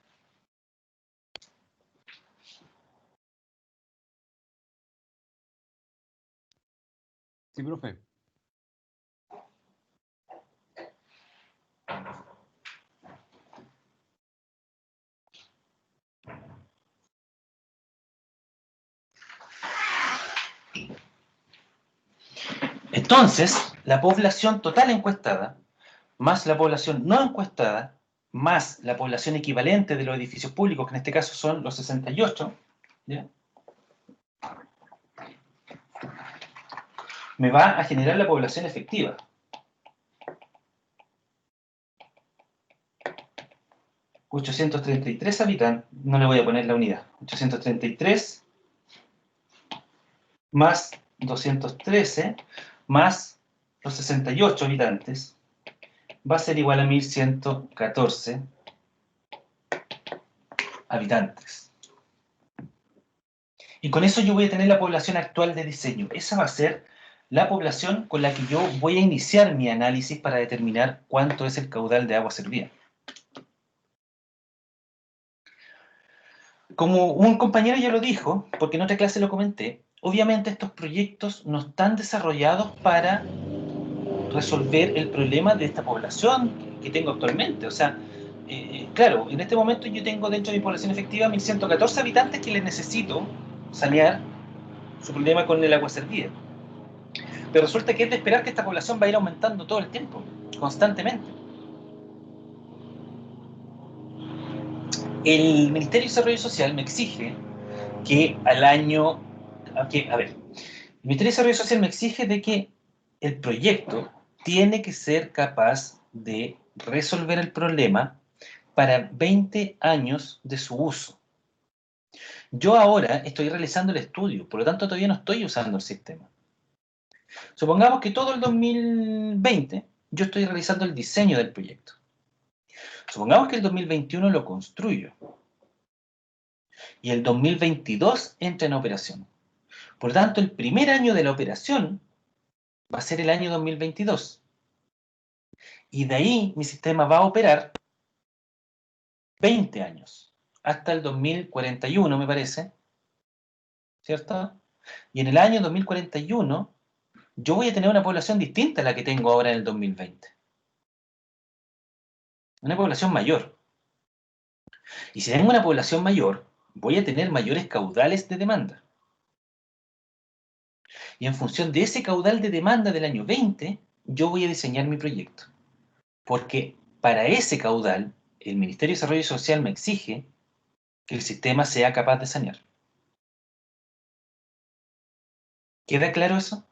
Sí, profe. Entonces, la población total encuestada, más la población no encuestada, más la población equivalente de los edificios públicos, que en este caso son los 68, ¿ya? Me va a generar la población efectiva. ...833 habitantes, no le voy a poner la unidad, 833 más 213 más los 68 habitantes va a ser igual a 1114 habitantes. Y con eso yo voy a tener la población actual de diseño. Esa va a ser la población con la que yo voy a iniciar mi análisis para determinar cuánto es el caudal de agua servida. Como un compañero ya lo dijo, porque en otra clase lo comenté, obviamente estos proyectos no están desarrollados para resolver el problema de esta población que tengo actualmente. O sea, claro, en este momento yo tengo dentro de mi población efectiva 1114 habitantes que les necesito sanear su problema con el agua servida. Pero resulta que es de esperar que esta población va a ir aumentando todo el tiempo, constantemente. El Ministerio de Desarrollo Social me exige que al año... a ver, el Ministerio de Desarrollo Social me exige de que el proyecto tiene que ser capaz de resolver el problema para 20 años de su uso. Yo ahora estoy realizando el estudio, por lo tanto todavía no estoy usando el sistema. Supongamos que todo el 2020 yo estoy realizando el diseño del proyecto. Supongamos que el 2021 lo construyo y el 2022 entra en operación. Por lo tanto, el primer año de la operación va a ser el año 2022. Y de ahí mi sistema va a operar 20 años, hasta el 2041, me parece, ¿cierto? Y en el año 2041 yo voy a tener una población distinta a la que tengo ahora en el 2020. Una población mayor. Y si tengo una población mayor, voy a tener mayores caudales de demanda. Y en función de ese caudal de demanda del año 20, yo voy a diseñar mi proyecto. Porque para ese caudal, el Ministerio de Desarrollo Social me exige que el sistema sea capaz de sanear. ¿Queda claro eso?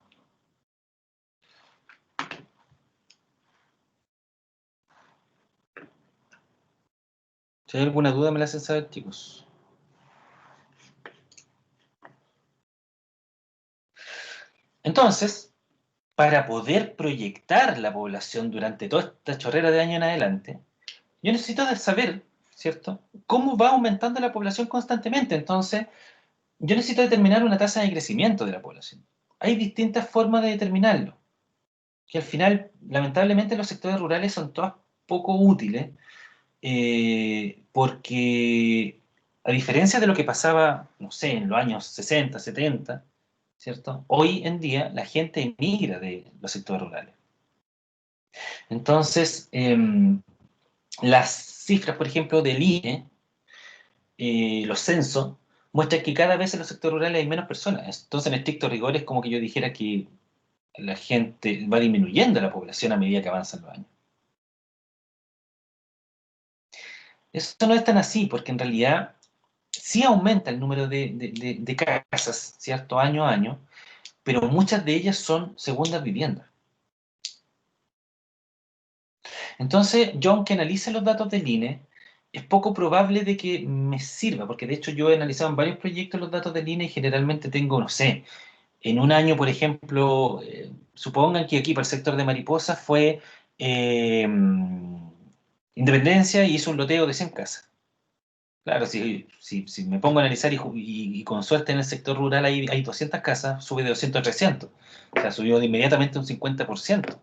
Si hay alguna duda, me la hacen saber, chicos. Entonces, para poder proyectar la población durante toda esta chorrera de año en adelante, yo necesito saber, ¿cierto?, cómo va aumentando la población constantemente. Entonces, yo necesito determinar una tasa de crecimiento de la población. Hay distintas formas de determinarlo, que al final, lamentablemente, los sectores rurales son todas poco útiles, porque a diferencia de lo que pasaba, no sé, en los años 60, 70, ¿cierto? Hoy en día la gente emigra de los sectores rurales. Entonces, las cifras, por ejemplo, del INE, los censos, muestran que cada vez en los sectores rurales hay menos personas. Entonces, en estricto rigor, es como que yo dijera que la gente va disminuyendo la población a medida que avanzan los años. Eso no es tan así, porque en realidad sí aumenta el número de casas, ¿cierto?, año a año, pero muchas de ellas son segundas viviendas. Entonces, yo aunque analice los datos del INE, es poco probable de que me sirva, porque de hecho yo he analizado en varios proyectos los datos del INE y generalmente tengo, no sé, en un año, por ejemplo, supongan que aquí para el sector de Mariposa fue Independencia y hizo un loteo de 100 casas. Claro, si me pongo a analizar y con suerte en el sector rural hay 200 casas, sube de 200 a 300. O sea, subió de inmediatamente un 50%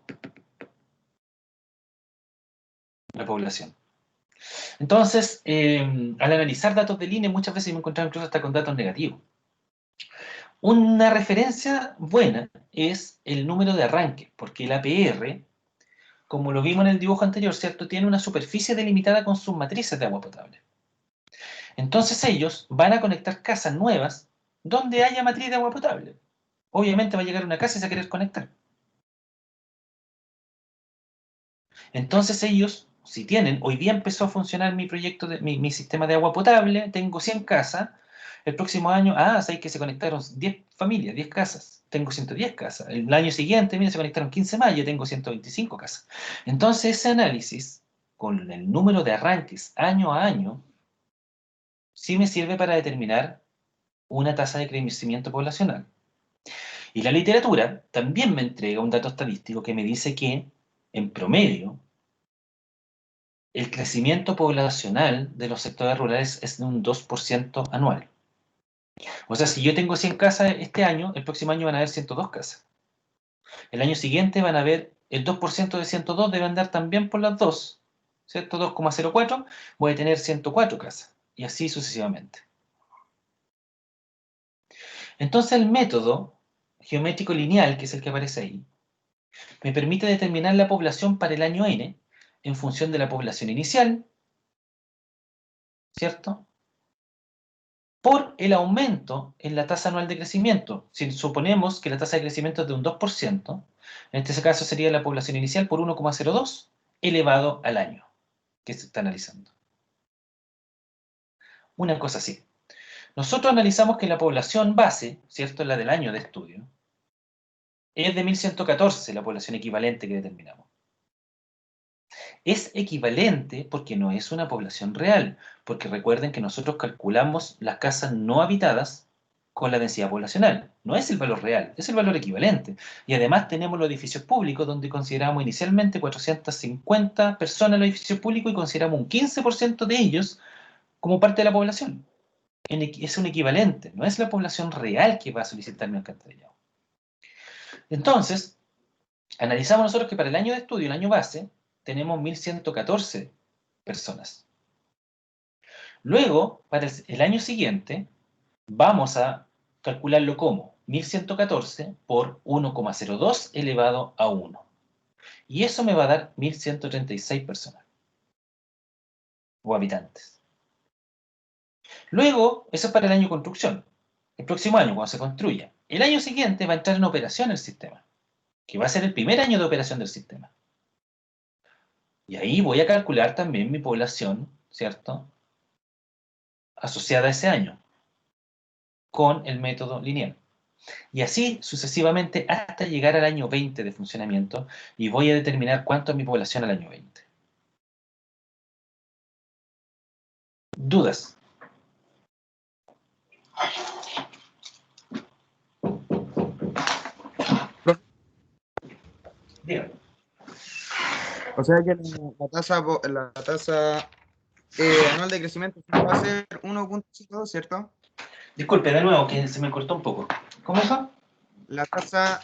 la población. Entonces, al analizar datos del INE, muchas veces me he encontrado incluso hasta con datos negativos. Una referencia buena es el número de arranque, porque el APR, como lo vimos en el dibujo anterior, ¿cierto?, tiene una superficie delimitada con sus matrices de agua potable. Entonces ellos van a conectar casas nuevas donde haya matriz de agua potable. Obviamente va a llegar una casa y se va a querer conectar. Entonces ellos, si tienen, hoy día empezó a funcionar mi proyecto, mi sistema de agua potable, tengo 100 casas, el próximo año, sabéis que se conectaron 10 familias, 10 casas, tengo 110 casas, el año siguiente, mira, se conectaron 15 más, yo tengo 125 casas. Entonces ese análisis, con el número de arranques año a año, sí me sirve para determinar una tasa de crecimiento poblacional. Y la literatura también me entrega un dato estadístico que me dice que, en promedio, el crecimiento poblacional de los sectores rurales es de un 2% anual. O sea, si yo tengo 100 casas este año, el próximo año van a haber 102 casas. El año siguiente van a haber el 2% de 102 debe andar también por las 2, ¿cierto? 2,04, voy a tener 104 casas, y así sucesivamente. Entonces el método geométrico lineal, que es el que aparece ahí, me permite determinar la población para el año n en función de la población inicial, ¿cierto?, por el aumento en la tasa anual de crecimiento. Si suponemos que la tasa de crecimiento es de un 2%, en este caso sería la población inicial por 1,02 elevado al año que se está analizando. Una cosa así. Nosotros analizamos que la población base, ¿cierto?, la del año de estudio, es de 1114, la población equivalente que determinamos. Es equivalente porque no es una población real, porque recuerden que nosotros calculamos las casas no habitadas con la densidad poblacional. No es el valor real, es el valor equivalente. Y además tenemos los edificios públicos, donde consideramos inicialmente 450 personas en los edificios públicos y consideramos un 15% de ellos como parte de la población. Es un equivalente, no es la población real que va a solicitar mi alcantarillado. Entonces, analizamos nosotros que para el año de estudio, el año base, tenemos 1114 personas. Luego, para el año siguiente, vamos a calcularlo como 1114 por 1,02 elevado a 1. Y eso me va a dar 1136 personas o habitantes. Luego, eso es para el año de construcción. El próximo año, cuando se construya. El año siguiente va a entrar en operación el sistema, que va a ser el primer año de operación del sistema. Y ahí voy a calcular también mi población, ¿cierto?, asociada a ese año, con el método lineal. Y así sucesivamente hasta llegar al año 20 de funcionamiento, y voy a determinar cuánto es mi población al año 20. ¿Dudas? Dígame. O sea que la tasa anual de crecimiento va a ser 1.02, ¿cierto? Disculpe, de nuevo, que se me cortó un poco. ¿Cómo eso? La tasa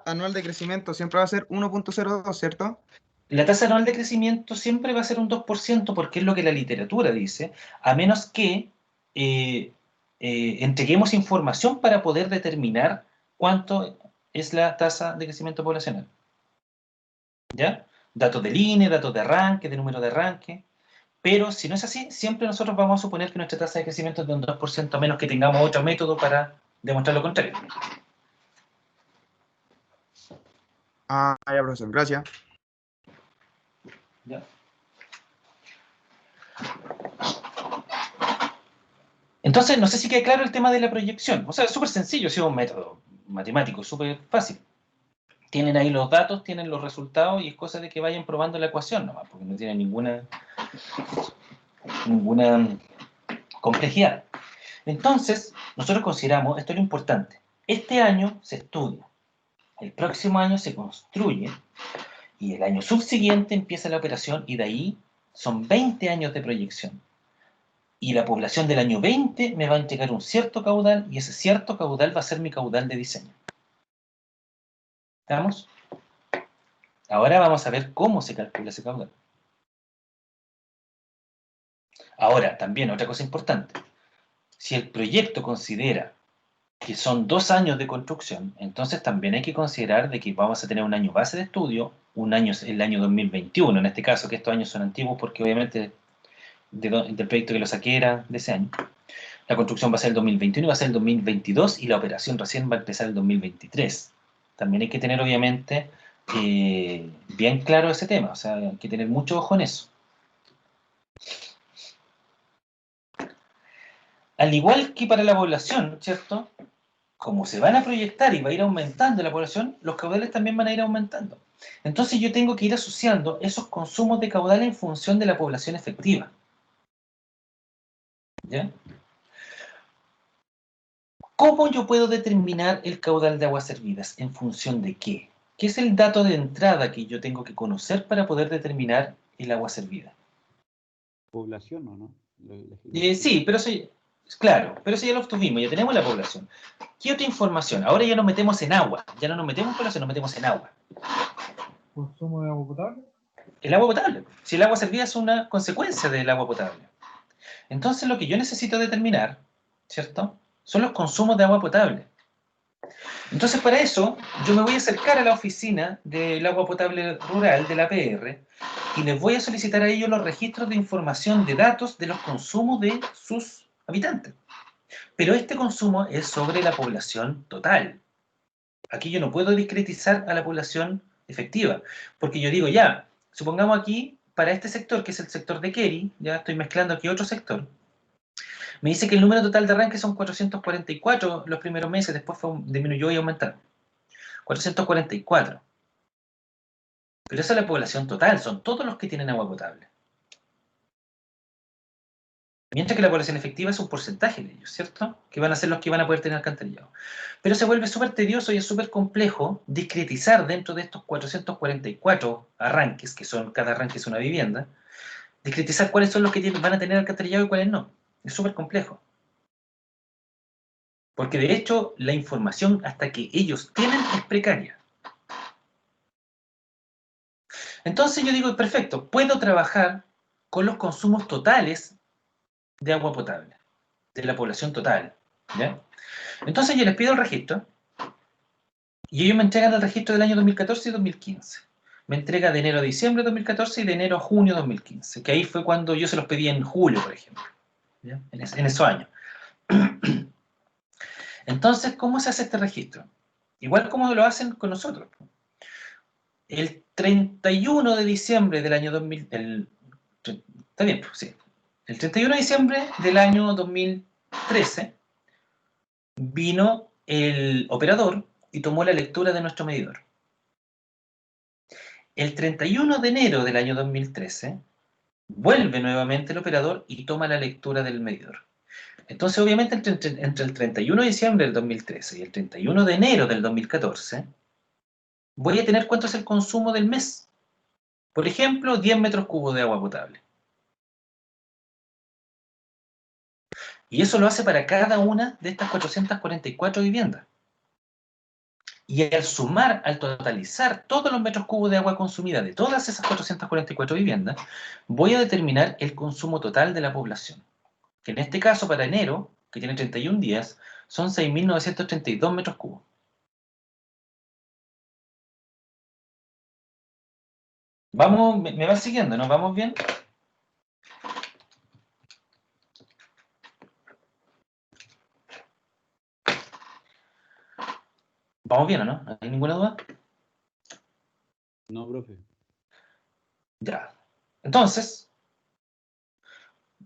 anual de crecimiento siempre va a ser 1.02, ¿cierto? La tasa anual de crecimiento siempre va a ser un 2% porque es lo que la literatura dice, a menos que entreguemos información para poder determinar cuánto es la tasa de crecimiento poblacional. ¿Ya? Datos del INE, datos de arranque, de número de arranque. Pero si no es así, siempre nosotros vamos a suponer que nuestra tasa de crecimiento es de un 2%, a menos que tengamos otro método para demostrar lo contrario. Ya, profesor, gracias. ¿Ya? Entonces, no sé si queda claro el tema de la proyección. O sea, es súper sencillo, es un método matemático, súper fácil. Tienen ahí los datos, tienen los resultados y es cosa de que vayan probando la ecuación nomás, porque no tiene ninguna complejidad. Entonces, nosotros consideramos, esto es lo importante, este año se estudia, el próximo año se construye y el año subsiguiente empieza la operación y de ahí son 20 años de proyección. Y la población del año 20 me va a entregar un cierto caudal y ese cierto caudal va a ser mi caudal de diseño. ¿Estamos? Ahora vamos a ver cómo se calcula ese caudal. Ahora, también otra cosa importante. Si el proyecto considera que son 2 años de construcción, entonces también hay que considerar de que vamos a tener un año base de estudio, el año 2021, en este caso, que estos años son antiguos porque obviamente del proyecto que lo saqué era de ese año. La construcción va a ser el 2021 y va a ser el 2022 y la operación recién va a empezar el 2023. También hay que tener obviamente bien claro ese tema, o sea, hay que tener mucho ojo en eso. Al igual que para la población, ¿cierto? Como se van a proyectar y va a ir aumentando la población, los caudales también van a ir aumentando. Entonces yo tengo que ir asociando esos consumos de caudal en función de la población efectiva. ¿Ya? ¿Cómo yo puedo determinar el caudal de aguas servidas? ¿En función de qué? ¿Qué es el dato de entrada que yo tengo que conocer para poder determinar el agua servida? Población, ¿o no? Sí, pero eso, claro, pero eso ya lo obtuvimos, ya tenemos la población. ¿Qué otra información? Ahora ya nos metemos en agua, ya no nos metemos en población, nos metemos en agua. ¿Consumo de agua potable? El agua potable. Si el agua servida es una consecuencia del agua potable. Entonces lo que yo necesito determinar, ¿cierto? Son los consumos de agua potable. Entonces para eso yo me voy a acercar a la oficina del agua potable rural de la APR y les voy a solicitar a ellos los registros de información de datos de los consumos de sus habitantes. Pero este consumo es sobre la población total. Aquí yo no puedo discretizar a la población efectiva, porque yo digo ya, supongamos aquí, para este sector, que es el sector de Keri, ya estoy mezclando aquí otro sector, me dice que el número total de arranques son 444 los primeros meses, después disminuyó y aumentó. 444. Pero esa es la población total, son todos los que tienen agua potable. Mientras que la población efectiva es un porcentaje de ellos, ¿cierto? Que van a ser los que van a poder tener alcantarillado. Pero se vuelve súper tedioso y es súper complejo discretizar dentro de estos 444 arranques, que son, cada arranque es una vivienda, discretizar cuáles son los que van a tener alcantarillado y cuáles no. Es súper complejo. Porque de hecho, la información hasta que ellos tienen es precaria. Entonces yo digo, perfecto, puedo trabajar con los consumos totales de agua potable, de la población total, ¿ya? Entonces yo les pido el registro, y ellos me entregan el registro del año 2014 y 2015. Me entrega de enero a diciembre de 2014 y de enero a junio de 2015, que ahí fue cuando yo se los pedí en julio, por ejemplo, ¿ya? En esos años. Entonces, ¿cómo se hace este registro? Igual como lo hacen con nosotros. El 31 de diciembre del año 2000, está bien, pues, sí. El 31 de diciembre del año 2013 vino el operador y tomó la lectura de nuestro medidor. El 31 de enero del año 2013 vuelve nuevamente el operador y toma la lectura del medidor. Entonces, obviamente, entre el 31 de diciembre del 2013 y el 31 de enero del 2014, voy a tener cuánto es el consumo del mes. Por ejemplo, 10 metros cúbicos de agua potable. Y eso lo hace para cada una de estas 444 viviendas. Y al sumar, al totalizar todos los metros cúbicos de agua consumida de todas esas 444 viviendas, voy a determinar el consumo total de la población. Que en este caso, para enero, que tiene 31 días, son 6.932 metros cúbicos. Vamos, me va siguiendo, ¿no? ¿Vamos bien? ¿Vamos bien o no? ¿No hay ninguna duda? No, profe. Ya. Entonces,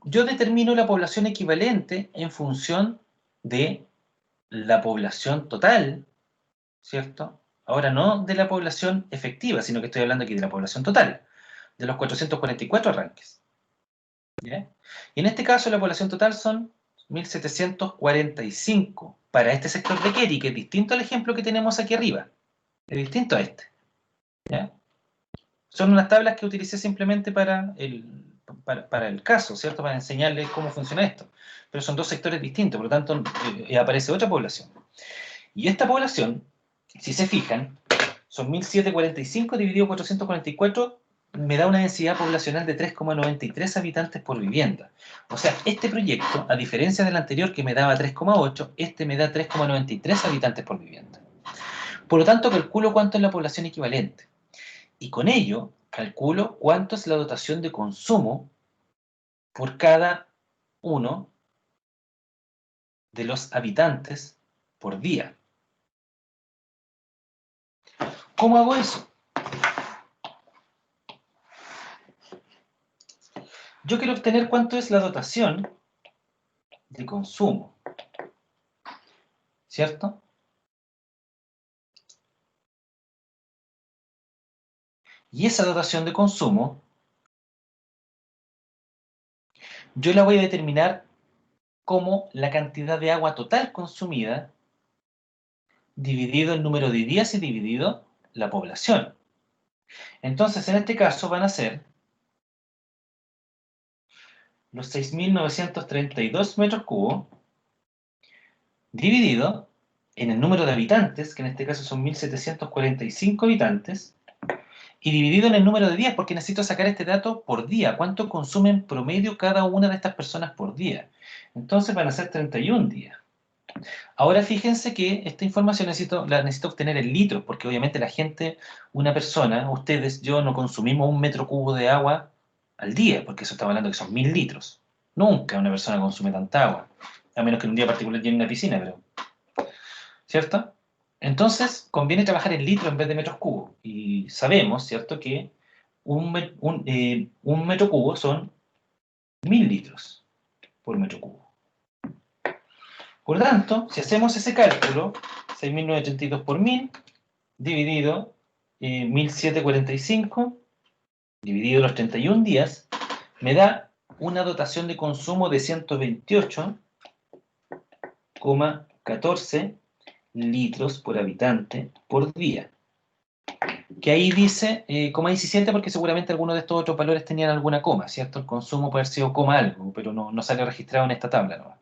yo determino la población equivalente en función de la población total, ¿cierto? Ahora no de la población efectiva, sino que estoy hablando aquí de la población total, de los 444 arranques. ¿Ya? Y en este caso la población total son 1.745 para este sector de Keri, que es distinto al ejemplo que tenemos aquí arriba. Es distinto a este. ¿Ya? Son unas tablas que utilicé simplemente para el caso, ¿cierto? Para enseñarles cómo funciona esto. Pero son dos sectores distintos, por lo tanto aparece otra población. Y esta población, si se fijan, son 1.745 dividido 444, me da una densidad poblacional de 3,93 habitantes por vivienda. O sea, este proyecto, a diferencia del anterior que me daba 3,8, este me da 3,93 habitantes por vivienda. Por lo tanto, calculo cuánto es la población equivalente. Y con ello, calculo cuánto es la dotación de consumo por cada uno de los habitantes por día. ¿Cómo hago eso? Yo quiero obtener cuánto es la dotación de consumo, ¿cierto? Y esa dotación de consumo, yo la voy a determinar como la cantidad de agua total consumida dividido el número de días y dividido la población. Entonces, en este caso van a ser los 6.932 metros cubos dividido en el número de habitantes, que en este caso son 1.745 habitantes, y dividido en el número de días, porque necesito sacar este dato por día. ¿Cuánto consume en promedio cada una de estas personas por día? Entonces van a ser 31 días. Ahora fíjense que esta información la necesito obtener en litros, porque obviamente la gente, una persona, ustedes, yo, no consumimos 1 metro cubo de agua al día, porque eso estamos hablando que son 1.000 litros. Nunca una persona consume tanta agua, a menos que en un día particular tiene una piscina, pero... ¿cierto? Entonces, conviene trabajar en litros en vez de metros cubos. Y sabemos, ¿cierto?, que un metro cubo son 1.000 litros por metro cubo. Por lo tanto, si hacemos ese cálculo, 6.932 por 1.000, dividido 1.745, dividido los 31 días, me da una dotación de consumo de 128,14 litros por habitante por día. Que ahí dice coma 17 porque seguramente algunos de estos otros valores tenían alguna coma, ¿cierto? El consumo puede haber sido coma algo, pero no sale registrado en esta tabla, ¿no?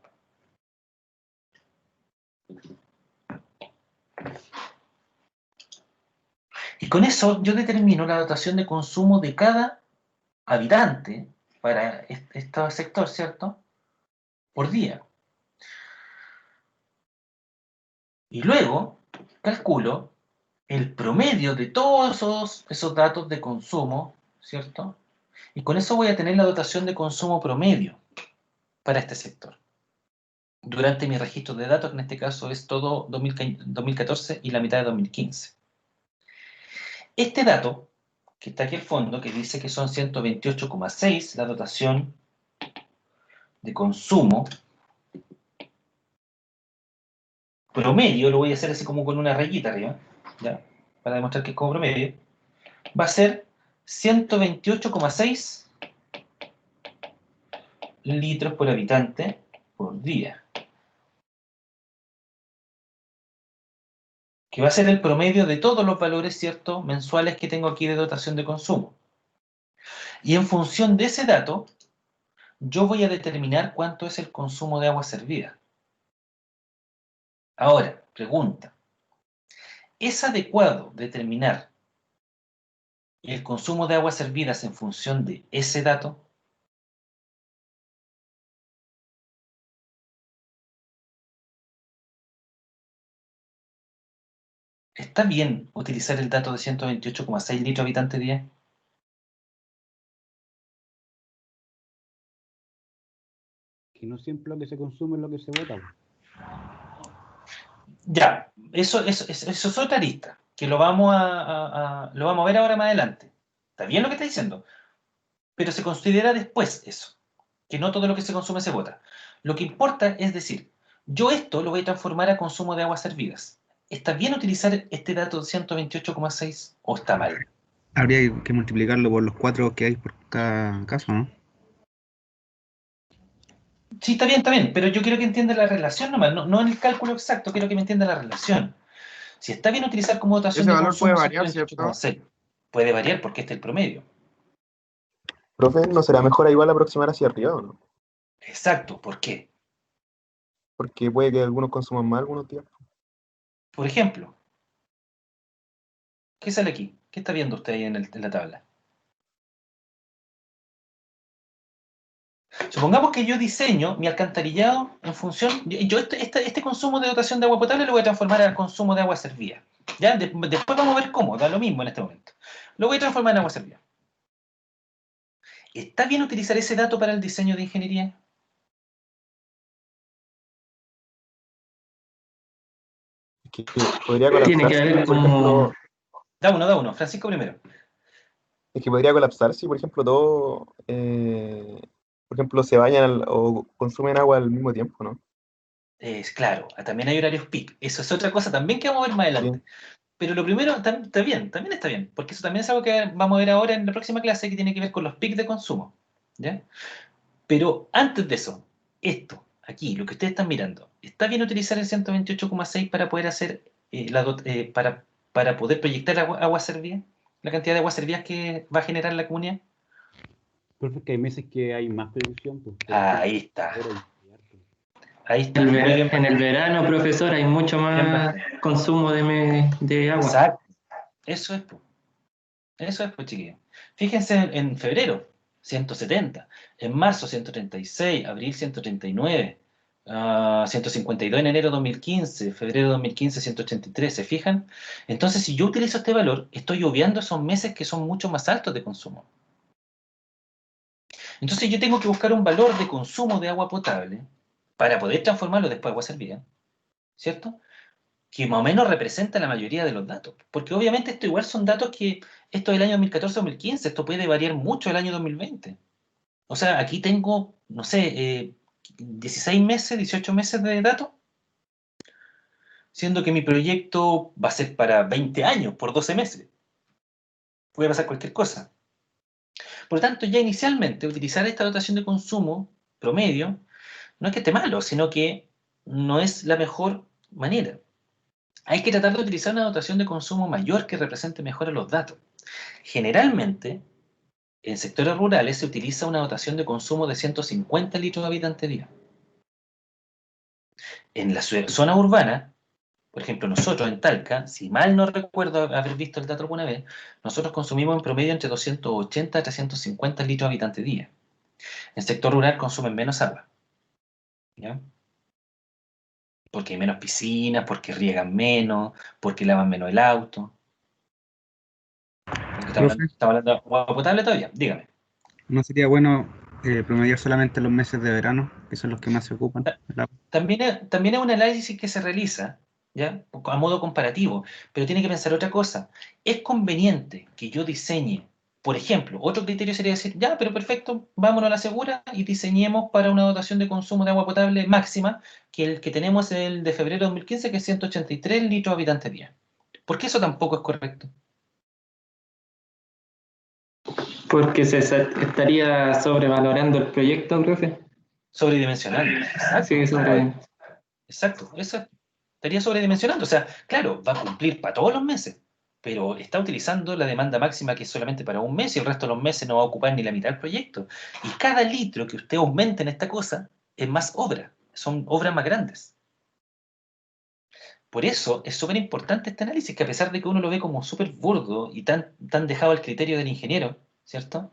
Y con eso yo determino la dotación de consumo de cada habitante para este sector, ¿cierto? Por día. Y luego calculo el promedio de todos esos datos de consumo, ¿cierto? Y con eso voy a tener la dotación de consumo promedio para este sector. Durante mi registro de datos, que en este caso es todo 2014 y la mitad de 2015. Este dato, que está aquí al fondo, que dice que son 128,6 la dotación de consumo promedio, lo voy a hacer así como con una rayita arriba, ¿ya? Para demostrar que es como promedio, va a ser 128,6 litros por habitante por día. Que va a ser el promedio de todos los valores, ¿cierto?, mensuales que tengo aquí de dotación de consumo. Y en función de ese dato, yo voy a determinar cuánto es el consumo de agua servida. Ahora, pregunta. ¿Es adecuado determinar el consumo de aguas servidas en función de ese dato? ¿Está bien utilizar el dato de 128,6 litros habitante día? Que no siempre lo que se consume es lo que se vota. Ya, eso es otra lista, que lo vamos lo vamos a ver ahora más adelante. ¿Está bien lo que está diciendo? Pero se considera después eso, que no todo lo que se consume se vota. Lo que importa es decir, yo esto lo voy a transformar a consumo de aguas servidas. ¿Está bien utilizar este dato de 128,6 o está mal? Habría que multiplicarlo por los 4 que hay por cada caso, ¿no? Sí, está bien, pero yo quiero que entienda la relación nomás, no en el cálculo exacto, quiero que me entienda la relación. Si está bien utilizar como dotación Ese de valor consumo puede variar, ¿cierto? 128,6, puede variar porque este es el promedio. Profe, ¿no será mejor igual aproximar hacia arriba o no? Exacto, ¿por qué? Porque puede que algunos consuman más algunos días. Por ejemplo, ¿qué sale aquí? ¿Qué está viendo usted ahí en la tabla? Supongamos que yo diseño mi alcantarillado en función, yo este consumo de dotación de agua potable lo voy a transformar al consumo de agua servida. ¿Ya? Después vamos a ver cómo, da lo mismo en este momento. Lo voy a transformar en agua servida. ¿Está bien utilizar ese dato para el diseño de ingeniería? Que podría Tiene que colapsar, haber por como... ejemplo, Da uno. Francisco primero. es que podría colapsar si, por ejemplo, todos, por ejemplo, se bañan o consumen agua al mismo tiempo, ¿no? Claro, también hay horarios peak. Eso es otra cosa también que vamos a ver más adelante. Sí. Pero lo primero está bien, también está bien, porque eso también es algo que vamos a ver ahora en la próxima clase que tiene que ver con los peaks de consumo. ¿Ya? Pero antes de eso, esto, aquí, lo que ustedes están mirando, ¿está bien utilizar el 128,6 para poder hacer, para poder proyectar agua servida? La cantidad de agua servidas que va a generar la comunidad. Profe, que hay meses que hay más producción. Pues, Ahí está. Ahí está. En el verano, profesor, hay mucho más consumo de agua. Exacto. Eso es, pues, chiquillos. Fíjense en febrero, 170. En marzo, 136. Abril, 139. 152 en enero 2015. Febrero 2015, 183. ¿Se fijan? Entonces, si yo utilizo este valor, estoy obviando esos meses que son mucho más altos de consumo. Entonces, yo tengo que buscar un valor de consumo de agua potable para poder transformarlo después en agua servida, ¿cierto? Que más o menos representa la mayoría de los datos. Porque obviamente esto igual son datos que, esto del año 2014-2015, esto puede variar mucho el año 2020. O sea, aquí tengo, no sé, 16 meses, 18 meses de datos, siendo que mi proyecto va a ser para 20 años, por 12 meses. Puede pasar cualquier cosa. Por lo tanto, ya inicialmente, utilizar esta dotación de consumo promedio, no es que esté malo, sino que no es la mejor manera. Hay que tratar de utilizar una dotación de consumo mayor que represente mejor a los datos. Generalmente, en sectores rurales se utiliza una dotación de consumo de 150 litros de habitante día. En la zona urbana, por ejemplo, nosotros en Talca, si mal no recuerdo haber visto el dato alguna vez, nosotros consumimos en promedio entre 280 a 350 litros de habitante día. En sector rural consumen menos agua. ¿Ya? Porque hay menos piscinas, porque riegan menos, porque lavan menos el auto. Estamos hablando de agua potable todavía, dígame. ¿No sería bueno promediar solamente los meses de verano, que son los que más se ocupan? También es un análisis que se realiza, ¿ya? A modo comparativo, pero tiene que pensar otra cosa. ¿Es conveniente que yo diseñe, por ejemplo, otro criterio sería decir, ya, pero perfecto, vámonos a la segura y diseñemos para una dotación de consumo de agua potable máxima, que el que tenemos es el de febrero de 2015, que es 183 litros habitante día? ¿Por qué eso tampoco es correcto? Porque se estaría sobrevalorando el proyecto, profe. Sobredimensionando. Exacto. Sí, Exacto. Eso estaría sobredimensionando. O sea, claro, va a cumplir para todos los meses, pero está utilizando la demanda máxima que es solamente para un mes y el resto de los meses no va a ocupar ni la mitad del proyecto. Y cada litro que usted aumente en esta cosa es más obra. Son obras más grandes. Por eso es súper importante este análisis, que a pesar de que uno lo ve como súper burdo y tan dejado al criterio del ingeniero, ¿cierto?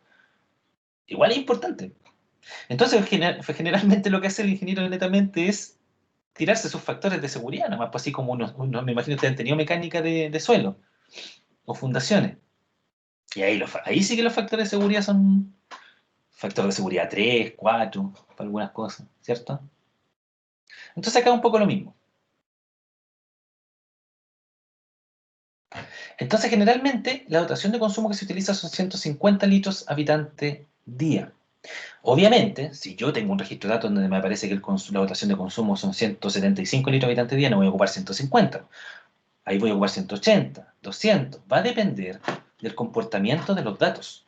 Igual es importante. Entonces, generalmente lo que hace el ingeniero netamente es tirarse sus factores de seguridad, nomás, pues así como me imagino que ustedes han tenido mecánica de suelo o fundaciones. Y ahí sí que los factores de seguridad son factores de seguridad 3, 4, para algunas cosas, ¿cierto? Entonces acá un poco lo mismo. Entonces, generalmente, la dotación de consumo que se utiliza son 150 litros habitante día. Obviamente, si yo tengo un registro de datos donde me aparece que la dotación de consumo son 175 litros habitante día, no voy a ocupar 150. Ahí voy a ocupar 180, 200. Va a depender del comportamiento de los datos.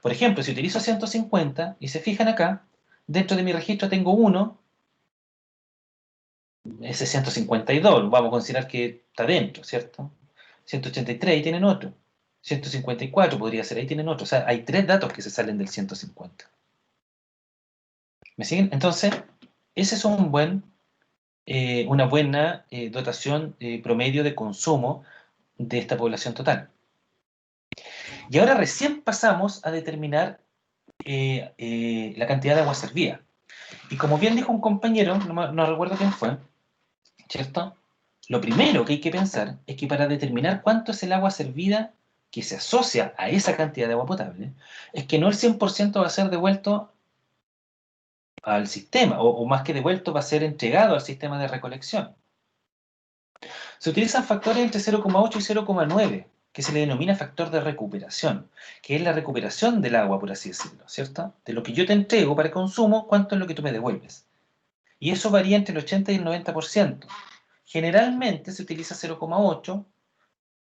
Por ejemplo, si utilizo 150 y se fijan acá, dentro de mi registro tengo uno, ese 152, vamos a considerar que está dentro, ¿cierto? 183, ahí tienen otro. 154 podría ser, ahí tienen otro. O sea, hay 3 datos que se salen del 150. ¿Me siguen? Entonces, ese es una buena dotación promedio de consumo de esta población total. Y ahora recién pasamos a determinar la cantidad de agua servida. Y como bien dijo un compañero, no recuerdo quién fue, ¿cierto? Lo primero que hay que pensar es que para determinar cuánto es el agua servida que se asocia a esa cantidad de agua potable, es que no el 100% va a ser devuelto al sistema, o más que devuelto, va a ser entregado al sistema de recolección. Se utilizan factores entre 0,8 y 0,9, que se le denomina factor de recuperación, que es la recuperación del agua, por así decirlo, ¿cierto? De lo que yo te entrego para consumo, ¿cuánto es lo que tú me devuelves? Y eso varía entre el 80 y el 90%. Generalmente se utiliza 0,8,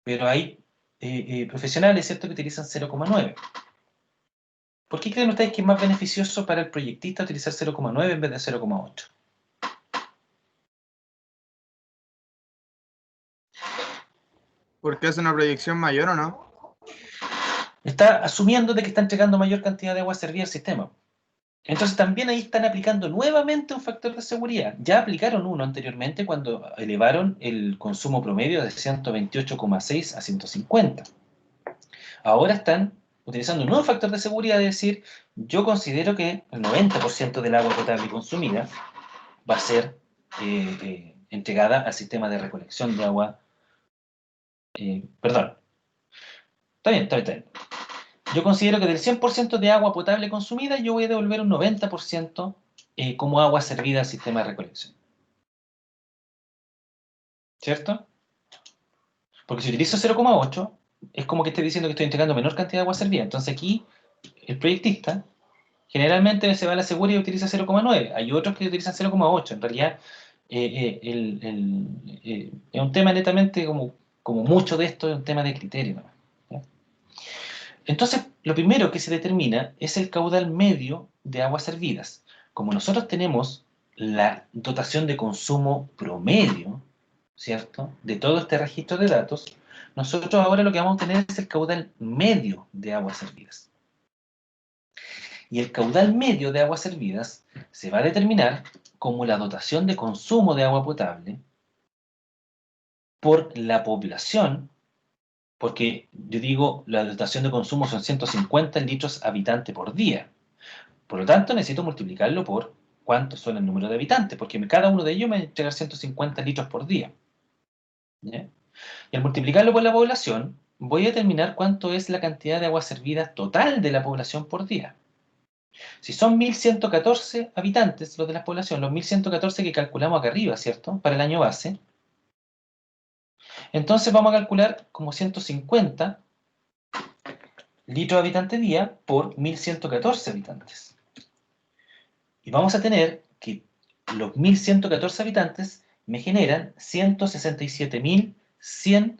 pero hay profesionales, ¿cierto?, que utilizan 0,9. ¿Por qué creen ustedes que es más beneficioso para el proyectista utilizar 0,9 en vez de 0,8? ¿Porque hace una proyección mayor o no? Está asumiendo de que está entregando mayor cantidad de agua servida al sistema. Entonces también ahí están aplicando nuevamente un factor de seguridad. Ya aplicaron uno anteriormente cuando elevaron el consumo promedio de 128,6 a 150. Ahora están utilizando un nuevo factor de seguridad, es decir, yo considero que el 90% del agua potable consumida va a ser entregada al sistema de recolección de agua. Perdón. Está bien. Yo considero que del 100% de agua potable consumida, yo voy a devolver un 90% como agua servida al sistema de recolección. ¿Cierto? Porque si utilizo 0,8, es como que esté diciendo que estoy entregando menor cantidad de agua servida. Entonces aquí, el proyectista generalmente se va a la segura y utiliza 0,9. Hay otros que utilizan 0,8. En realidad, es un tema netamente, como mucho de esto, es un tema de criterio, ¿no? ¿Ya? Entonces, lo primero que se determina es el caudal medio de aguas servidas. Como nosotros tenemos la dotación de consumo promedio, ¿cierto?, de todo este registro de datos, nosotros ahora lo que vamos a tener es el caudal medio de aguas servidas. Y el caudal medio de aguas servidas se va a determinar como la dotación de consumo de agua potable por la población, porque yo digo, la dotación de consumo son 150 litros habitante por día. Por lo tanto, necesito multiplicarlo por cuántos son el número de habitantes, porque cada uno de ellos me va a entregar 150 litros por día. ¿Ya? Y al multiplicarlo por la población, voy a determinar cuánto es la cantidad de agua servida total de la población por día. Si son 1114 habitantes los de la población, los 1114 que calculamos acá arriba, ¿cierto?, para el año base, entonces vamos a calcular como 150 litros habitante día por 1114 habitantes. Y vamos a tener que los 1114 habitantes me generan 167.100.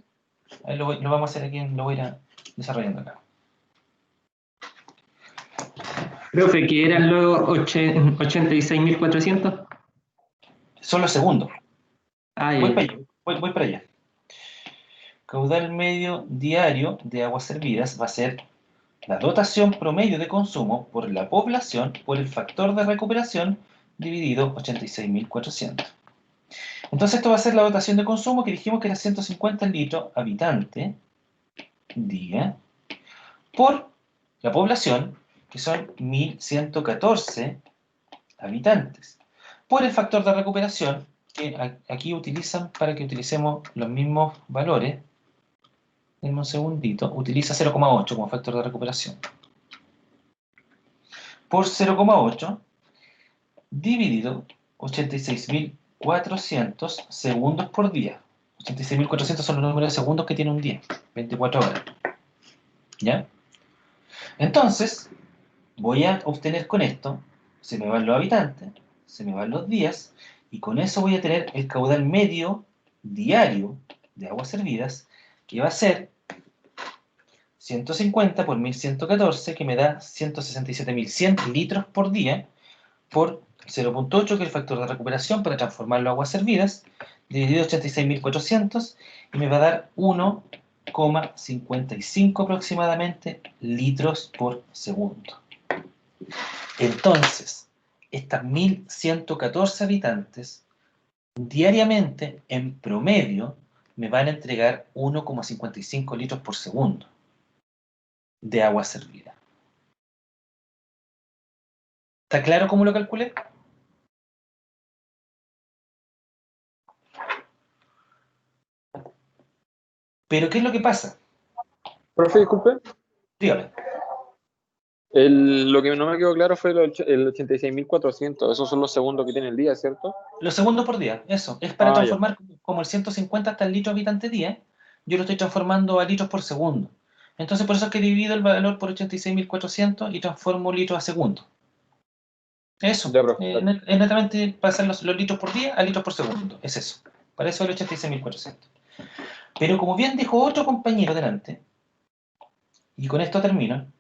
Lo vamos a hacer aquí, lo voy a ir desarrollando acá. Profe, ¿que eran los 86.400? Son los segundos. Voy para allá. Caudal medio diario de aguas servidas va a ser la dotación promedio de consumo por la población por el factor de recuperación dividido 86.400. Entonces esto va a ser la dotación de consumo que dijimos que era 150 litros habitante día por la población, que son 1114 habitantes, por el factor de recuperación que aquí utilizan para que utilicemos los mismos valores. Denme un segundito. Utiliza 0,8 como factor de recuperación. Por 0,8 dividido 86.400 segundos por día. 86.400 son los números de segundos que tiene un día. 24 horas. ¿Ya? Entonces, voy a obtener con esto, se me van los habitantes, se me van los días, y con eso voy a tener el caudal medio diario de aguas servidas, que va a ser 150 por 1114, que me da 167.100 litros por día, por 0,8, que es el factor de recuperación para transformarlo a aguas servidas, dividido 86.400, y me va a dar 1,55 aproximadamente litros por segundo. Entonces, estas 1.114 habitantes, diariamente, en promedio, me van a entregar 1,55 litros por segundo de agua servida. ¿Está claro cómo lo calculé? Pero ¿qué es lo que pasa? Profe, disculpe. Dígame. Lo que no me quedó claro fue el 86.400. Esos son los segundos que tiene el día, ¿cierto? Los segundos por día, eso. Es para Ah, ya. transformar como el 150 hasta el litro habitante día. Yo lo estoy transformando a litros por segundo. Entonces, por eso es que divido el valor por 86.400 y transformo litros a segundo. Eso. Ya, profe. Es netamente pasar los litros por día a litros por segundo. Es eso. Para eso el 86.400. Pero como bien dijo otro compañero delante, y con esto termino,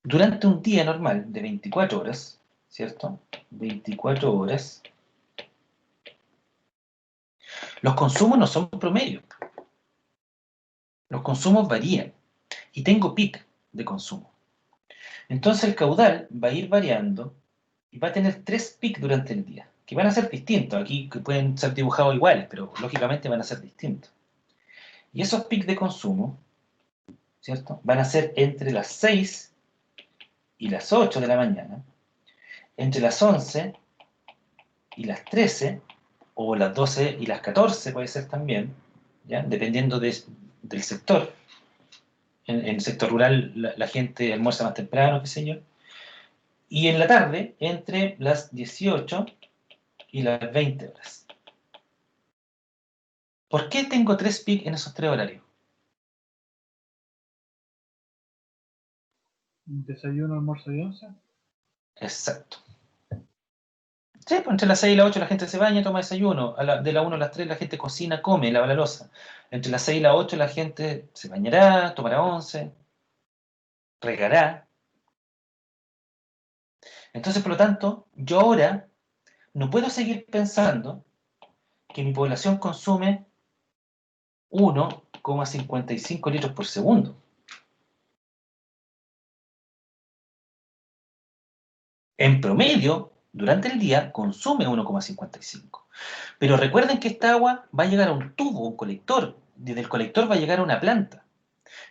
durante un día normal de 24 horas, ¿cierto? 24 horas, los consumos no son promedio. Los consumos varían. Y tengo pic de consumo. Entonces el caudal va a ir variando y va a tener 3 pics durante el día, que van a ser distintos. Aquí que pueden ser dibujados iguales, pero lógicamente van a ser distintos. Y esos pics de consumo, ¿cierto? Van a ser entre las 6 y las 8 de la mañana, entre las 11 y las 13, o las 12 y las 14 puede ser también, ¿ya? Dependiendo del sector. En el sector rural la gente almuerza más temprano, qué sé yo. Y en la tarde, entre las 18 y las 20 horas. ¿Por qué tengo 3 pics en esos 3 horarios? Desayuno, almuerzo y once. Exacto. Sí, pues entre las 6 y las 8 la gente se baña, toma desayuno. De las 1 a las 3 la gente cocina, come, lava la loza. Entre las 6 y las 8 la gente se bañará, tomará once, regará. Entonces, por lo tanto, yo ahora no puedo seguir pensando que mi población consume 1,55 litros por segundo. En promedio, durante el día, consume 1,55. Pero recuerden que esta agua va a llegar a un tubo, un colector. Desde el colector va a llegar a una planta.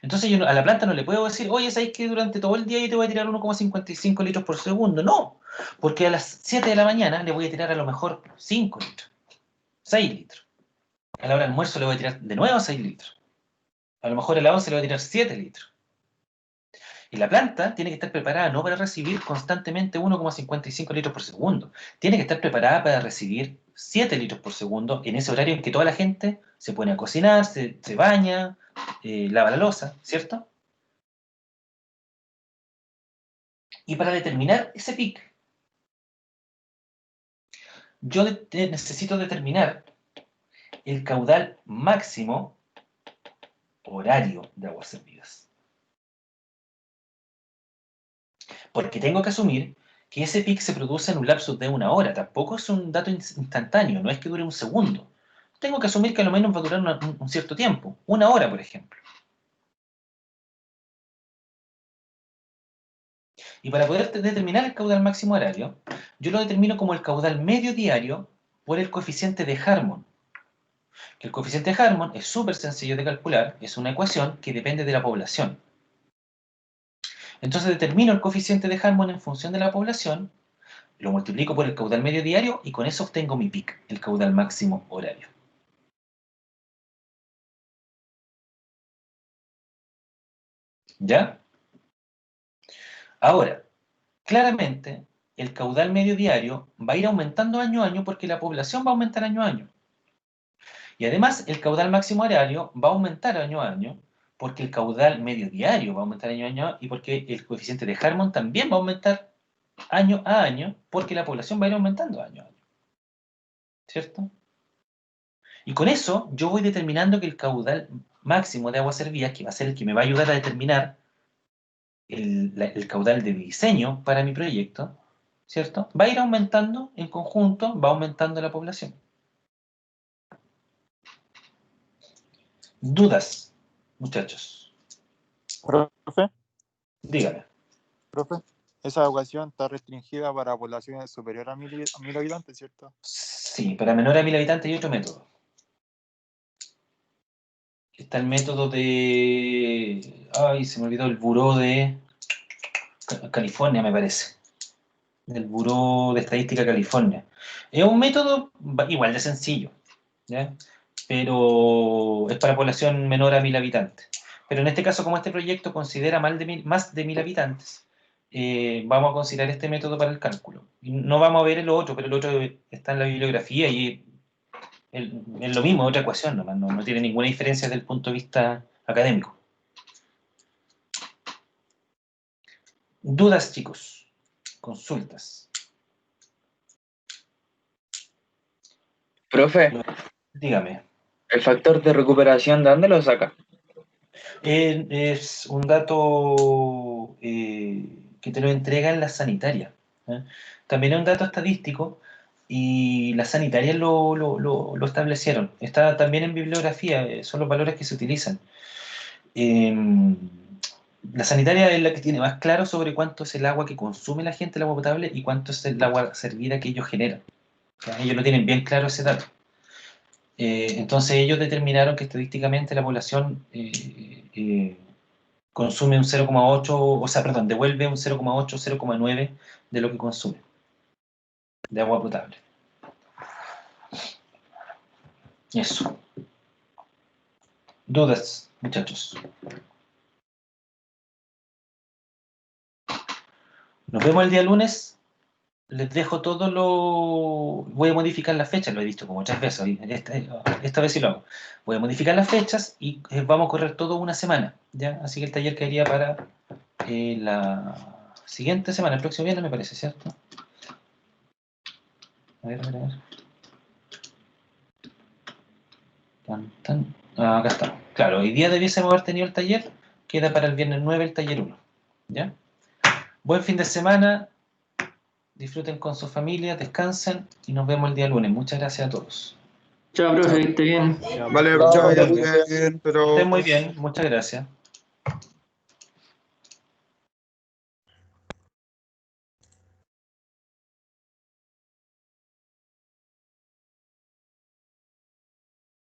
Entonces yo a la planta no le puedo decir, oye, ¿sabes que durante todo el día yo te voy a tirar 1,55 litros por segundo? No, porque a las 7 de la mañana le voy a tirar a lo mejor 5 litros, 6 litros. A la hora del almuerzo le voy a tirar de nuevo 6 litros. A lo mejor a las 11 le voy a tirar 7 litros. Y la planta tiene que estar preparada no para recibir constantemente 1,55 litros por segundo. Tiene que estar preparada para recibir 7 litros por segundo en ese horario en que toda la gente se pone a cocinar, se baña, lava la loza, ¿cierto? Y para determinar ese pic, yo necesito determinar el caudal máximo horario de aguas servidas. Porque tengo que asumir que ese pic se produce en un lapso de 1 hora. Tampoco es un dato instantáneo, no es que dure un segundo. Tengo que asumir que a lo menos va a durar un cierto tiempo, 1 hora, por ejemplo. Y para poder determinar el caudal máximo horario, yo lo determino como el caudal medio diario por el coeficiente de Harmon. Que el coeficiente de Harmon es súper sencillo de calcular, es una ecuación que depende de la población. Entonces determino el coeficiente de Harmon en función de la población, lo multiplico por el caudal medio diario y con eso obtengo mi pic, el caudal máximo horario. ¿Ya? Ahora, claramente, el caudal medio diario va a ir aumentando año a año porque la población va a aumentar año a año. Y además, el caudal máximo horario va a aumentar año a año porque el caudal medio diario va a aumentar año a año y porque el coeficiente de Harmon también va a aumentar año a año porque la población va a ir aumentando año a año. ¿Cierto? Y con eso yo voy determinando que el caudal máximo de aguas servidas, que va a ser el que me va a ayudar a determinar el caudal de diseño para mi proyecto, ¿cierto? Va a ir aumentando en conjunto, va aumentando la población. ¿Dudas, muchachos? Profe, Dígame. profe, esa ecuación está restringida para poblaciones superiores a 1.000 habitantes, ¿cierto? Sí, para menor a 1000 habitantes hay otro método. Está el método de... Ay, se me olvidó el buró de California, me parece. El Buró de Estadística California. Es un método igual de sencillo, ¿ya? Pero es para población menor a 1000 habitantes. Pero en este caso, como este proyecto considera más de 1000 habitantes, vamos a considerar este método para el cálculo. Y no vamos a ver el otro, pero el otro está en la bibliografía y es lo mismo, es otra ecuación nomás, no tiene ninguna diferencia desde el punto de vista académico. ¿Dudas, chicos? ¿Consultas? Profe, Dígame. ¿el factor de recuperación de dónde lo saca? Es un dato que te lo entregan las sanitarias. También es un dato estadístico y las sanitarias lo establecieron. Está también en bibliografía, son los valores que se utilizan. La sanitaria es la que tiene más claro sobre cuánto es el agua que consume la gente, el agua potable, y cuánto es el agua servida que ellos generan. Ellos lo tienen bien claro ese dato. Entonces ellos determinaron que estadísticamente la población consume un 0,8, o sea, perdón, devuelve un 0,8, 0,9 de lo que consume de agua potable. Eso. ¿Dudas, muchachos? Nos vemos el día lunes. Les dejo todo lo... Voy a modificar las fechas, lo he visto como 3 veces, esta vez sí lo hago. Voy a modificar las fechas y vamos a correr todo una semana, ¿ya? Así que el taller quedaría para la siguiente semana, el próximo viernes me parece, ¿cierto? A ver. Acá está. Claro, hoy día debiésemos haber tenido el taller, queda para el viernes 9 el taller 1, ¿ya? Buen fin de semana. Disfruten con su familia, descansen y nos vemos el día lunes. Muchas gracias a todos. Chao, profe, que esté bien. Vale, chao, ya bien, pero... Estén muy bien, muchas gracias.